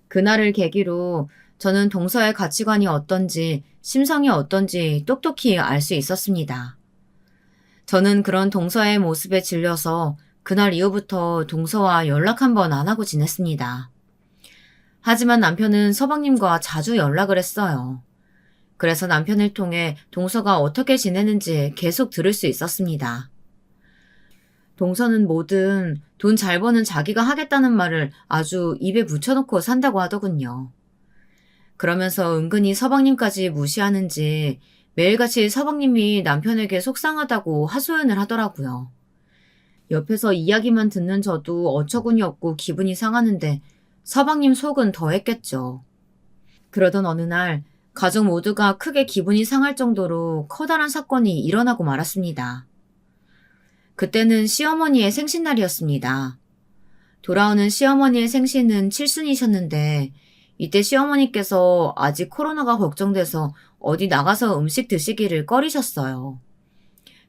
그날을 계기로 저는 동서의 가치관이 어떤지, 심성이 어떤지 똑똑히 알 수 있었습니다. 저는 그런 동서의 모습에 질려서 그날 이후부터 동서와 연락 한 번 안 하고 지냈습니다. 하지만 남편은 서방님과 자주 연락을 했어요. 그래서 남편을 통해 동서가 어떻게 지내는지 계속 들을 수 있었습니다. 동서는 뭐든 돈 잘 버는 자기가 하겠다는 말을 아주 입에 붙여놓고 산다고 하더군요. 그러면서 은근히 서방님까지 무시하는지 매일같이 서방님이 남편에게 속상하다고 하소연을 하더라고요. 옆에서 이야기만 듣는 저도 어처구니 없고 기분이 상하는데 서방님 속은 더했겠죠. 그러던 어느 날 가족 모두가 크게 기분이 상할 정도로 커다란 사건이 일어나고 말았습니다. 그때는 시어머니의 생신날이었습니다. 돌아오는 시어머니의 생신은 칠순이셨는데 이때 시어머니께서 아직 코로나가 걱정돼서 어디 나가서 음식 드시기를 꺼리셨어요.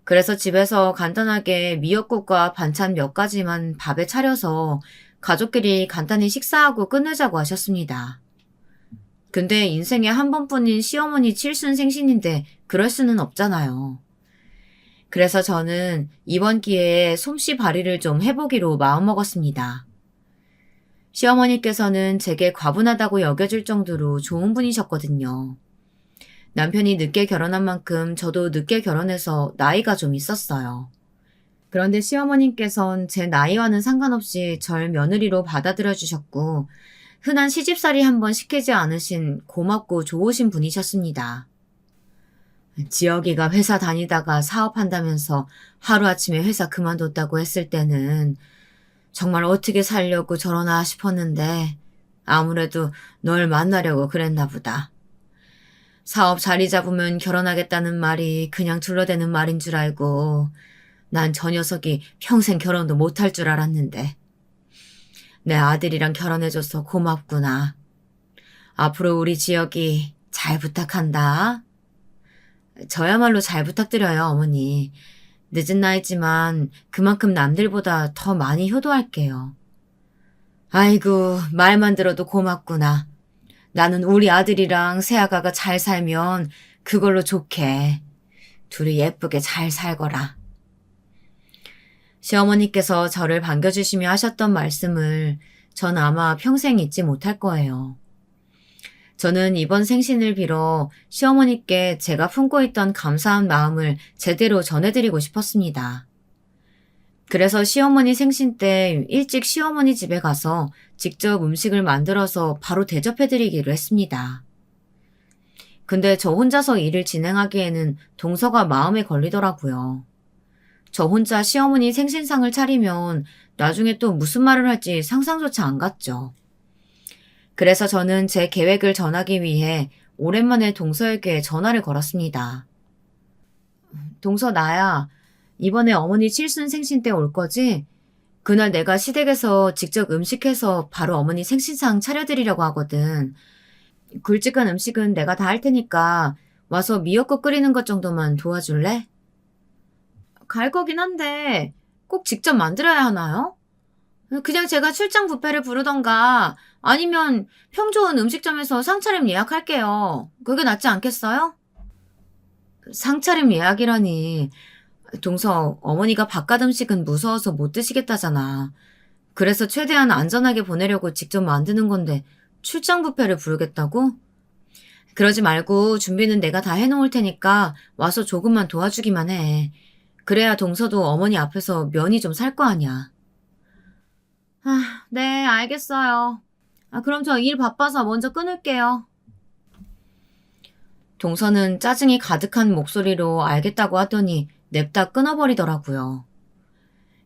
그래서 집에서 간단하게 미역국과 반찬 몇 가지만 밥에 차려서 가족끼리 간단히 식사하고 끝내자고 하셨습니다. 근데 인생에 한 번뿐인 시어머니 칠순 생신인데 그럴 수는 없잖아요. 그래서 저는 이번 기회에 솜씨 발휘를 좀 해보기로 마음먹었습니다. 시어머니께서는 제게 과분하다고 여겨질 정도로 좋은 분이셨거든요. 남편이 늦게 결혼한 만큼 저도 늦게 결혼해서 나이가 좀 있었어요. 그런데 시어머님께선 제 나이와는 상관없이 절 며느리로 받아들여 주셨고 흔한 시집살이 한번 시키지 않으신 고맙고 좋으신 분이셨습니다. 지혁이가 회사 다니다가 사업한다면서 하루아침에 회사 그만뒀다고 했을 때는 정말 어떻게 살려고 저러나 싶었는데 아무래도 널 만나려고 그랬나 보다. 사업 자리 잡으면 결혼하겠다는 말이 그냥 둘러대는 말인 줄 알고 난 저 녀석이 평생 결혼도 못할 줄 알았는데 내 아들이랑 결혼해줘서 고맙구나. 앞으로 우리 지혁이 잘 부탁한다. 저야말로 잘 부탁드려요, 어머니. 늦은 나이지만 그만큼 남들보다 더 많이 효도할게요. 아이고, 말만 들어도 고맙구나. 나는 우리 아들이랑 새아가가 잘 살면 그걸로 좋게. 둘이 예쁘게 잘 살거라. 시어머니께서 저를 반겨주시며 하셨던 말씀을 전 아마 평생 잊지 못할 거예요. 저는 이번 생신을 빌어 시어머니께 제가 품고 있던 감사한 마음을 제대로 전해드리고 싶었습니다. 그래서 시어머니 생신 때 일찍 시어머니 집에 가서 직접 음식을 만들어서 바로 대접해드리기로 했습니다. 근데 저 혼자서 일을 진행하기에는 동서가 마음에 걸리더라고요. 저 혼자 시어머니 생신상을 차리면 나중에 또 무슨 말을 할지 상상조차 안 갔죠. 그래서 저는 제 계획을 전하기 위해 오랜만에 동서에게 전화를 걸었습니다. 동서 나야. 이번에 어머니 칠순 생신 때 올 거지? 그날 내가 시댁에서 직접 음식해서 바로 어머니 생신상 차려드리려고 하거든. 굵직한 음식은 내가 다 할 테니까 와서 미역국 끓이는 것 정도만 도와줄래? 갈 거긴 한데 꼭 직접 만들어야 하나요? 그냥 제가 출장 뷔페를 부르던가 아니면 평 좋은 음식점에서 상차림 예약할게요. 그게 낫지 않겠어요? 상차림 예약이라니. 동서, 어머니가 바깥 음식은 무서워서 못 드시겠다잖아. 그래서 최대한 안전하게 보내려고 직접 만드는 건데 출장 뷔페를 부르겠다고? 그러지 말고 준비는 내가 다 해놓을 테니까 와서 조금만 도와주기만 해. 그래야 동서도 어머니 앞에서 면이 좀 살 거 아니야. 네, 알겠어요. 그럼 저 일 바빠서 먼저 끊을게요. 동서는 짜증이 가득한 목소리로 알겠다고 하더니 냅다 끊어버리더라고요.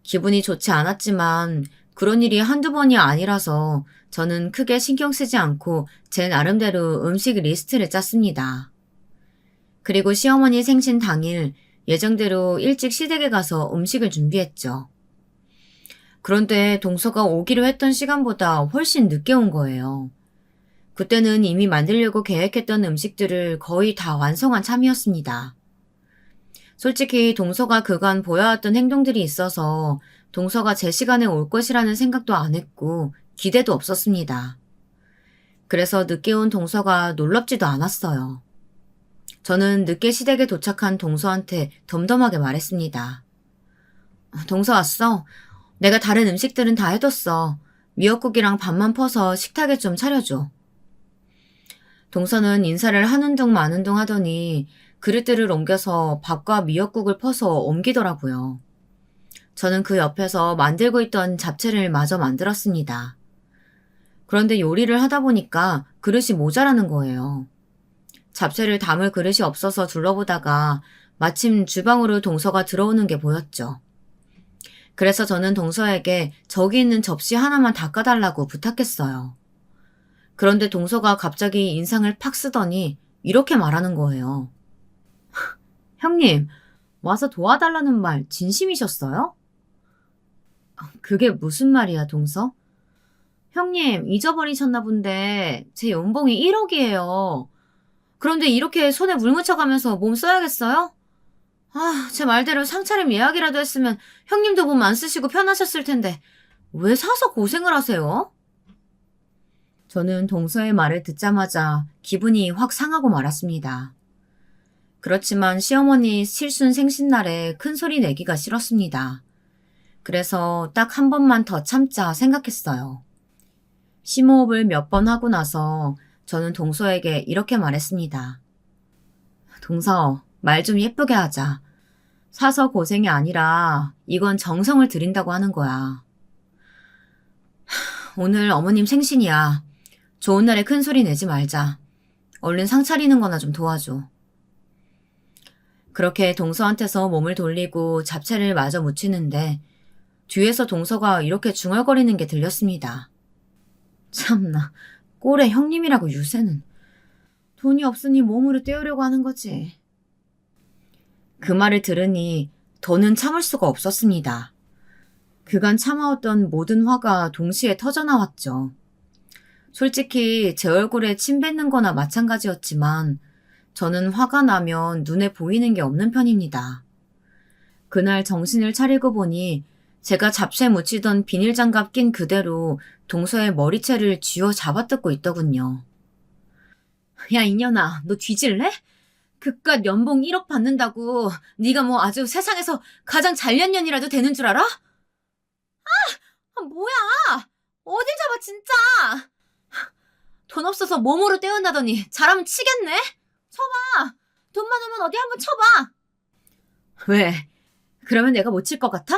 기분이 좋지 않았지만 그런 일이 한두 번이 아니라서 저는 크게 신경 쓰지 않고 제 나름대로 음식 리스트를 짰습니다. 그리고 시어머니 생신 당일 예정대로 일찍 시댁에 가서 음식을 준비했죠. 그런데 동서가 오기로 했던 시간보다 훨씬 늦게 온 거예요. 그때는 이미 만들려고 계획했던 음식들을 거의 다 완성한 참이었습니다. 솔직히 동서가 그간 보여왔던 행동들이 있어서 동서가 제 시간에 올 것이라는 생각도 안 했고 기대도 없었습니다. 그래서 늦게 온 동서가 놀랍지도 않았어요. 저는 늦게 시댁에 도착한 동서한테 덤덤하게 말했습니다. 동서 왔어. 내가 다른 음식들은 다 해뒀어. 미역국이랑 밥만 퍼서 식탁에 좀 차려줘. 동서는 인사를 하는 둥 마는 둥 하더니 그릇들을 옮겨서 밥과 미역국을 퍼서 옮기더라고요. 저는 그 옆에서 만들고 있던 잡채를 마저 만들었습니다. 그런데 요리를 하다 보니까 그릇이 모자라는 거예요. 잡채를 담을 그릇이 없어서 둘러보다가 마침 주방으로 동서가 들어오는 게 보였죠. 그래서 저는 동서에게 저기 있는 접시 하나만 닦아달라고 부탁했어요. 그런데 동서가 갑자기 인상을 팍 쓰더니 이렇게 말하는 거예요. 형님, 와서 도와달라는 말 진심이셨어요? 그게 무슨 말이야, 동서? 형님, 잊어버리셨나 본데 제 연봉이 1억이에요. 그런데 이렇게 손에 물 묻혀가면서 몸 써야겠어요? 제 말대로 상차림 예약이라도 했으면 형님도 몸 안 쓰시고 편하셨을 텐데 왜 사서 고생을 하세요? 저는 동서의 말을 듣자마자 기분이 확 상하고 말았습니다. 그렇지만 시어머니 실순 생신날에 큰 소리 내기가 싫었습니다. 그래서 딱 한 번만 더 참자 생각했어요. 심호흡을 몇 번 하고 나서 저는 동서에게 이렇게 말했습니다. 동서, 말 좀 예쁘게 하자. 사서 고생이 아니라 이건 정성을 들인다고 하는 거야. 오늘 어머님 생신이야. 좋은 날에 큰 소리 내지 말자. 얼른 상 차리는 거나 좀 도와줘. 그렇게 동서한테서 몸을 돌리고 잡채를 마저 묻히는데 뒤에서 동서가 이렇게 중얼거리는 게 들렸습니다. 참나, 꼴에 형님이라고 유세는. 돈이 없으니 몸으로 때우려고 하는 거지. 그 말을 들으니 더는 참을 수가 없었습니다. 그간 참아왔던 모든 화가 동시에 터져나왔죠. 솔직히 제 얼굴에 침 뱉는 거나 마찬가지였지만 저는 화가 나면 눈에 보이는 게 없는 편입니다. 그날 정신을 차리고 보니 제가 잡채 묻히던 비닐장갑 낀 그대로 동서의 머리채를 쥐어 잡아뜯고 있더군요. 야 이년아, 너 뒤질래? 그깟 연봉 1억 받는다고 네가 뭐 아주 세상에서 가장 잘난 년이라도 되는 줄 알아? 뭐야? 어딜 잡아 진짜. 돈 없어서 몸으로 때운다더니 잘하면 치겠네? 쳐봐. 돈 많으면 어디 한번 쳐봐. 왜? 그러면 내가 못 칠 것 같아?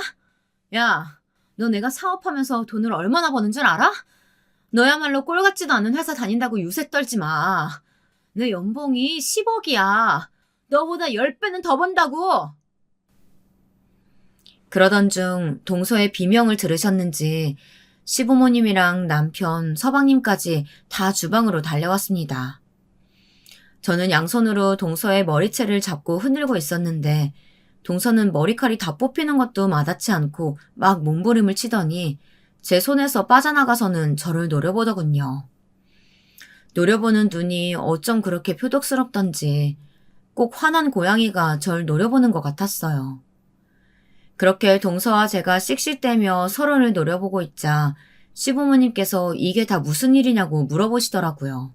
야, 너 내가 사업하면서 돈을 얼마나 버는 줄 알아? 너야말로 꼴 같지도 않은 회사 다닌다고 유세 떨지 마. 내 연봉이 10억이야. 너보다 10배는 더 번다고. 그러던 중 동서의 비명을 들으셨는지 시부모님이랑 남편, 서방님까지 다 주방으로 달려왔습니다. 저는 양손으로 동서의 머리채를 잡고 흔들고 있었는데 동서는 머리칼이 다 뽑히는 것도 마다치 않고 막 몸부림을 치더니 제 손에서 빠져나가서는 저를 노려보더군요. 노려보는 눈이 어쩜 그렇게 표독스럽던지 꼭 화난 고양이가 절 노려보는 것 같았어요. 그렇게 동서와 제가 씩씩대며 서로를 노려보고 있자 시부모님께서 이게 다 무슨 일이냐고 물어보시더라고요.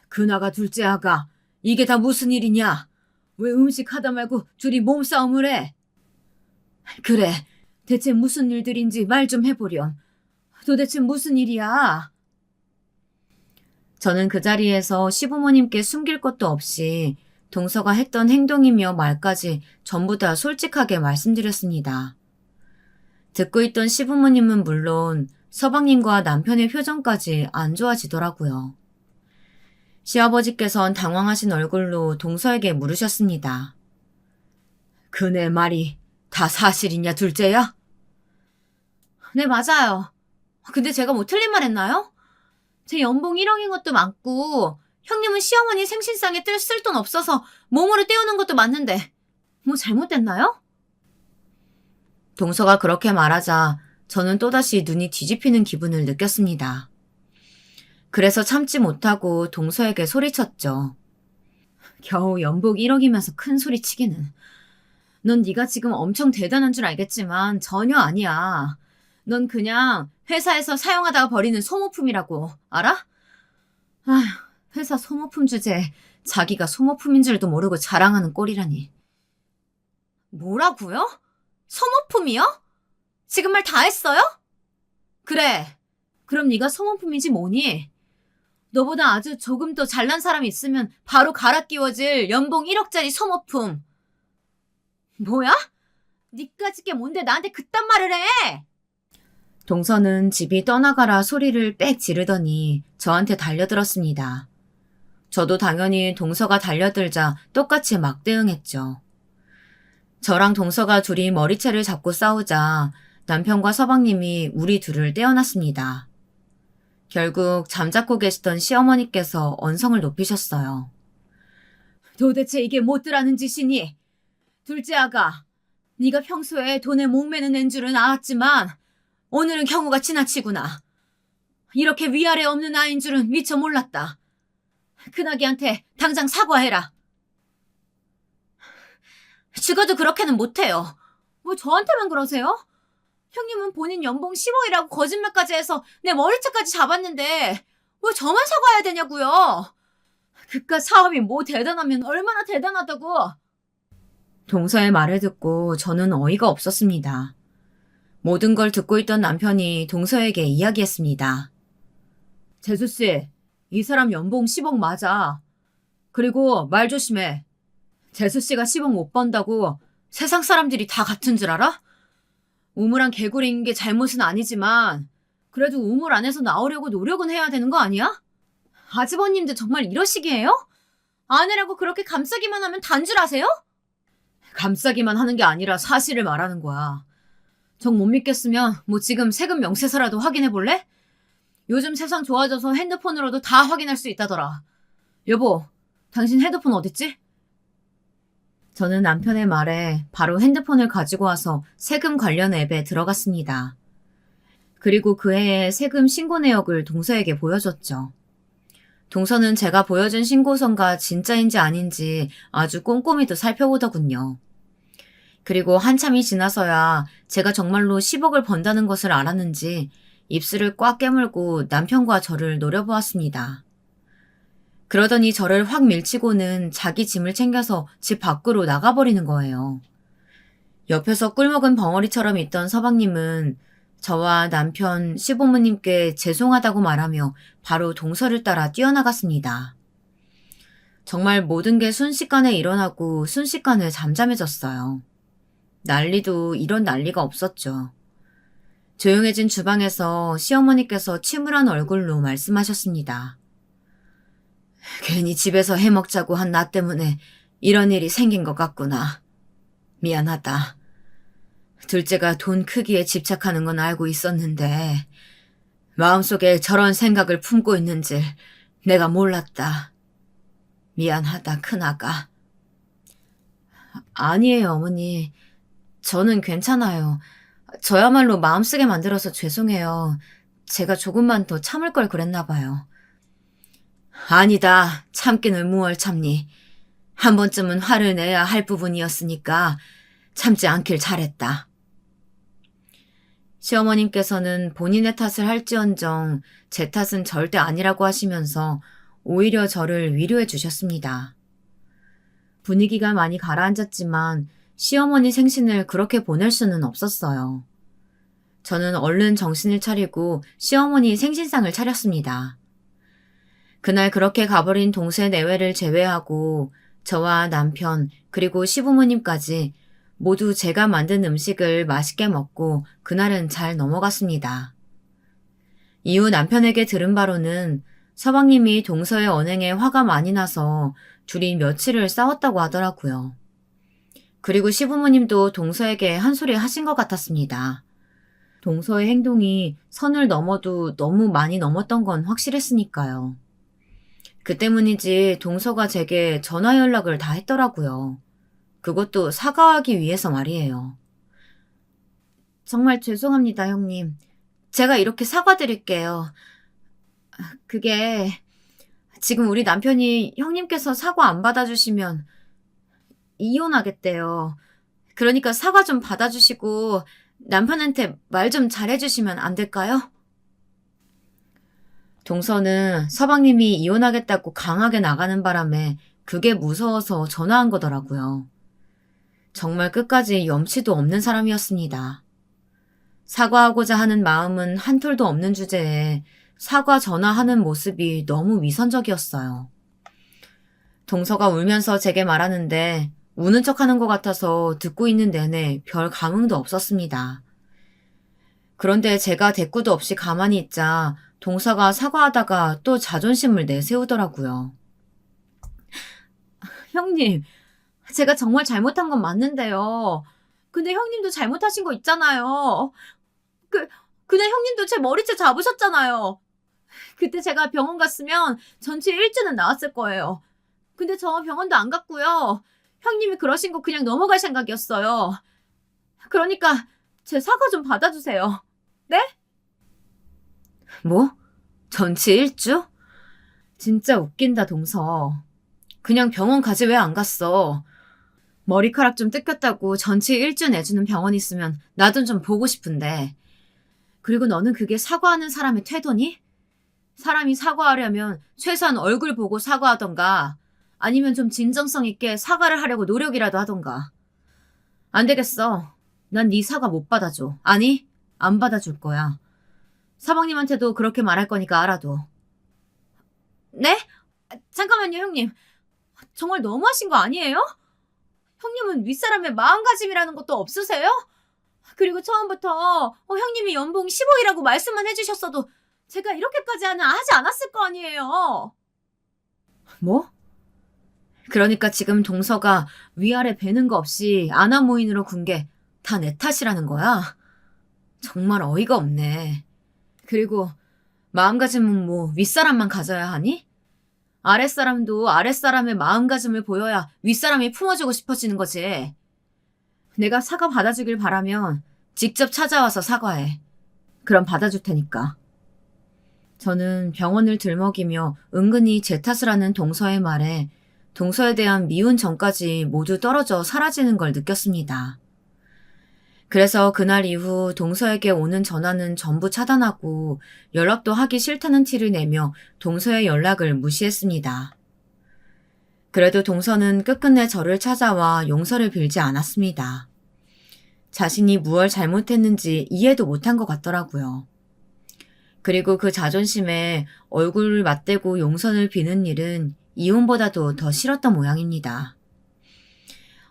그나가 둘째 아가, 이게 다 무슨 일이냐? 왜 음식 하다 말고 둘이 몸싸움을 해? 그래, 대체 무슨 일들인지 말 좀 해보렴. 도대체 무슨 일이야? 저는 그 자리에서 시부모님께 숨길 것도 없이 동서가 했던 행동이며 말까지 전부 다 솔직하게 말씀드렸습니다. 듣고 있던 시부모님은 물론 서방님과 남편의 표정까지 안 좋아지더라고요. 시아버지께선 당황하신 얼굴로 동서에게 물으셨습니다. 그네 말이 다 사실이냐, 둘째야? 네, 맞아요. 근데 제가 뭐 틀린 말 했나요? 제 연봉 1억인 것도 맞고 형님은 시어머니 생신상에 쓸 돈 없어서 몸으로 때우는 것도 맞는데 뭐 잘못됐나요? 동서가 그렇게 말하자 저는 또다시 눈이 뒤집히는 기분을 느꼈습니다. 그래서 참지 못하고 동서에게 소리쳤죠. 겨우 연봉 1억이면서 큰 소리 치기는. 넌 네가 지금 엄청 대단한 줄 알겠지만 전혀 아니야. 넌 그냥 회사에서 사용하다가 버리는 소모품이라고. 알아? 아휴, 회사 소모품 주제에 자기가 소모품인 줄도 모르고 자랑하는 꼴이라니. 뭐라고요? 소모품이요? 지금 말 다 했어요? 그래. 그럼 네가 소모품이지 뭐니? 너보다 아주 조금 더 잘난 사람이 있으면 바로 갈아 끼워질 연봉 1억짜리 소모품. 뭐야? 니까짓 게 뭔데 나한테 그딴 말을 해? 동서는 집이 떠나가라 소리를 빽 지르더니 저한테 달려들었습니다. 저도 당연히 동서가 달려들자 똑같이 막 대응했죠. 저랑 동서가 둘이 머리채를 잡고 싸우자 남편과 서방님이 우리 둘을 떼어놨습니다. 결국 잠자코 계시던 시어머니께서 언성을 높이셨어요. 도대체 이게 못들하는 짓이니? 둘째 아가, 네가 평소에 돈에 목매는 앤 줄은 알았지만 오늘은 경우가 지나치구나. 이렇게 위아래 없는 아이인 줄은 미처 몰랐다. 큰아기한테 당장 사과해라. 죽어도 그렇게는 못해요. 뭐 저한테만 그러세요? 형님은 본인 연봉 10억이라고 거짓말까지 해서 내 머리채까지 잡았는데 왜 저만 사과해야 되냐고요. 그깟 사업이 뭐 대단하면 얼마나 대단하다고. 동서의 말을 듣고 저는 어이가 없었습니다. 모든 걸 듣고 있던 남편이 동서에게 이야기했습니다. 재수씨, 이 사람 연봉 10억 맞아. 그리고 말 조심해. 재수씨가 10억 못 번다고 세상 사람들이 다 같은 줄 알아? 우물안 개구리인 게 잘못은 아니지만 그래도 우물 안에서 나오려고 노력은 해야 되는 거 아니야? 아주버님도 정말 이러시기에요? 아내라고 그렇게 감싸기만 하면 단 줄 아세요? 감싸기만 하는 게 아니라 사실을 말하는 거야. 정 못 믿겠으면 뭐 지금 세금 명세서라도 확인해 볼래? 요즘 세상 좋아져서 핸드폰으로도 다 확인할 수 있다더라. 여보, 당신 핸드폰 어딨지? 저는 남편의 말에 바로 핸드폰을 가지고 와서 세금 관련 앱에 들어갔습니다. 그리고 그 해의 세금 신고 내역을 동서에게 보여줬죠. 동서는 제가 보여준 신고서가 진짜인지 아닌지 아주 꼼꼼히도 살펴보더군요. 그리고 한참이 지나서야 제가 정말로 10억을 번다는 것을 알았는지 입술을 꽉 깨물고 남편과 저를 노려보았습니다. 그러더니 저를 확 밀치고는 자기 짐을 챙겨서 집 밖으로 나가버리는 거예요. 옆에서 꿀먹은 벙어리처럼 있던 서방님은 저와 남편, 시부모님께 죄송하다고 말하며 바로 동서를 따라 뛰어나갔습니다. 정말 모든 게 순식간에 일어나고 순식간에 잠잠해졌어요. 난리도 이런 난리가 없었죠. 조용해진 주방에서 시어머니께서 침울한 얼굴로 말씀하셨습니다. 괜히 집에서 해먹자고 한 나 때문에 이런 일이 생긴 것 같구나. 미안하다. 둘째가 돈 크기에 집착하는 건 알고 있었는데 마음속에 저런 생각을 품고 있는 줄 내가 몰랐다. 미안하다, 큰아가. 아니에요, 어머니. 저는 괜찮아요. 저야말로 마음쓰게 만들어서 죄송해요. 제가 조금만 더 참을 걸 그랬나 봐요. 아니다. 참기는 무얼 참니. 한 번쯤은 화를 내야 할 부분이었으니까 참지 않길 잘했다. 시어머님께서는 본인의 탓을 할지언정 제 탓은 절대 아니라고 하시면서 오히려 저를 위로해 주셨습니다. 분위기가 많이 가라앉았지만 시어머니 생신을 그렇게 보낼 수는 없었어요. 저는 얼른 정신을 차리고 시어머니 생신상을 차렸습니다. 그날 그렇게 가버린 동생 내외를 제외하고 저와 남편 그리고 시부모님까지 모두 제가 만든 음식을 맛있게 먹고 그날은 잘 넘어갔습니다. 이후 남편에게 들은 바로는 서방님이 동서의 언행에 화가 많이 나서 둘이 며칠을 싸웠다고 하더라고요. 그리고 시부모님도 동서에게 한 소리 하신 것 같았습니다. 동서의 행동이 선을 넘어도 너무 많이 넘었던 건 확실했으니까요. 그 때문이지 동서가 제게 전화 연락을 다 했더라고요. 그것도 사과하기 위해서 말이에요. 정말 죄송합니다, 형님. 제가 이렇게 사과드릴게요. 그게 지금 우리 남편이 형님께서 사과 안 받아주시면 이혼하겠대요. 그러니까 사과 좀 받아주시고 남편한테 말 좀 잘해주시면 안 될까요? 동서는 서방님이 이혼하겠다고 강하게 나가는 바람에 그게 무서워서 전화한 거더라고요. 정말 끝까지 염치도 없는 사람이었습니다. 사과하고자 하는 마음은 한 톨도 없는 주제에 사과 전화하는 모습이 너무 위선적이었어요. 동서가 울면서 제게 말하는데 우는 척하는 것 같아서 듣고 있는 내내 별 감흥도 없었습니다. 그런데 제가 대꾸도 없이 가만히 있자 동서가 사과하다가 또 자존심을 내세우더라고요. 형님, 제가 정말 잘못한 건 맞는데요. 근데 형님도 잘못하신 거 있잖아요. 그, 그날 형님도 제 머리채 잡으셨잖아요. 그때 제가 병원 갔으면 전치 1주는 나왔을 거예요. 근데 저 병원도 안 갔고요. 형님이 그러신 거 그냥 넘어갈 생각이었어요. 그러니까 제 사과 좀 받아주세요. 네? 뭐? 전치 1주? 진짜 웃긴다, 동서. 그냥 병원 가지 왜 안 갔어? 머리카락 좀 뜯겼다고 전치 1주 내주는 병원 있으면 나도 좀 보고 싶은데. 그리고 너는 그게 사과하는 사람의 태도니? 사람이 사과하려면 최소한 얼굴 보고 사과하던가 아니면 좀 진정성 있게 사과를 하려고 노력이라도 하던가. 안 되겠어. 난 네 사과 못 받아줘. 아니, 안 받아줄 거야. 사방님한테도 그렇게 말할 거니까 알아둬. 네? 잠깐만요, 형님. 정말 너무하신 거 아니에요? 형님은 윗사람의 마음가짐이라는 것도 없으세요? 그리고 처음부터 형님이 연봉 10억이라고 말씀만 해주셨어도 제가 이렇게까지 하지 않았을 거 아니에요. 뭐? 그러니까 지금 동서가 위아래 베는 거 없이 아나무인으로 군 게 다 내 탓이라는 거야? 정말 어이가 없네. 그리고 마음가짐은 뭐 윗사람만 가져야 하니? 아랫사람도 아랫사람의 마음가짐을 보여야 윗사람이 품어주고 싶어지는 거지. 내가 사과 받아주길 바라면 직접 찾아와서 사과해. 그럼 받아줄 테니까. 저는 병원을 들먹이며 은근히 제 탓을 하는 동서의 말에 동서에 대한 미운 정까지 모두 떨어져 사라지는 걸 느꼈습니다. 그래서 그날 이후 동서에게 오는 전화는 전부 차단하고 연락도 하기 싫다는 티를 내며 동서의 연락을 무시했습니다. 그래도 동서는 끝끝내 저를 찾아와 용서를 빌지 않았습니다. 자신이 무얼 잘못했는지 이해도 못한 것 같더라고요. 그리고 그 자존심에 얼굴을 맞대고 용서를 비는 일은 이혼보다도 더 싫었던 모양입니다.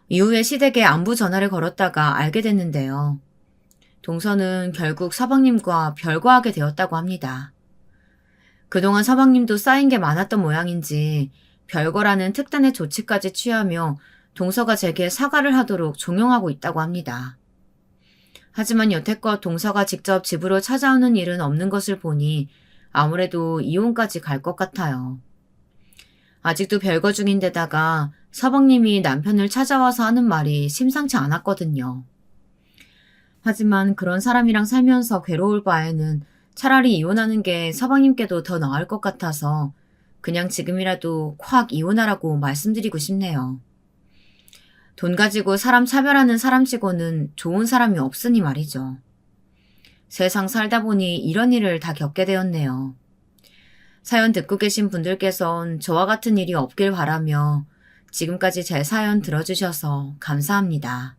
이후에 시댁에 안부 전화를 걸었다가 알게 됐는데요. 동서는 결국 서방님과 별거하게 되었다고 합니다. 그동안 서방님도 쌓인 게 많았던 모양인지 별거라는 특단의 조치까지 취하며 동서가 제게 사과를 하도록 종용하고 있다고 합니다. 하지만 여태껏 동서가 직접 집으로 찾아오는 일은 없는 것을 보니 아무래도 이혼까지 갈 것 같아요. 아직도 별거 중인데다가 서방님이 남편을 찾아와서 하는 말이 심상치 않았거든요. 하지만 그런 사람이랑 살면서 괴로울 바에는 차라리 이혼하는 게 서방님께도 더 나을 것 같아서 그냥 지금이라도 콱 이혼하라고 말씀드리고 싶네요. 돈 가지고 사람 차별하는 사람치고는 좋은 사람이 없으니 말이죠. 세상 살다 보니 이런 일을 다 겪게 되었네요. 사연 듣고 계신 분들께선 저와 같은 일이 없길 바라며 지금까지 제 사연 들어주셔서 감사합니다.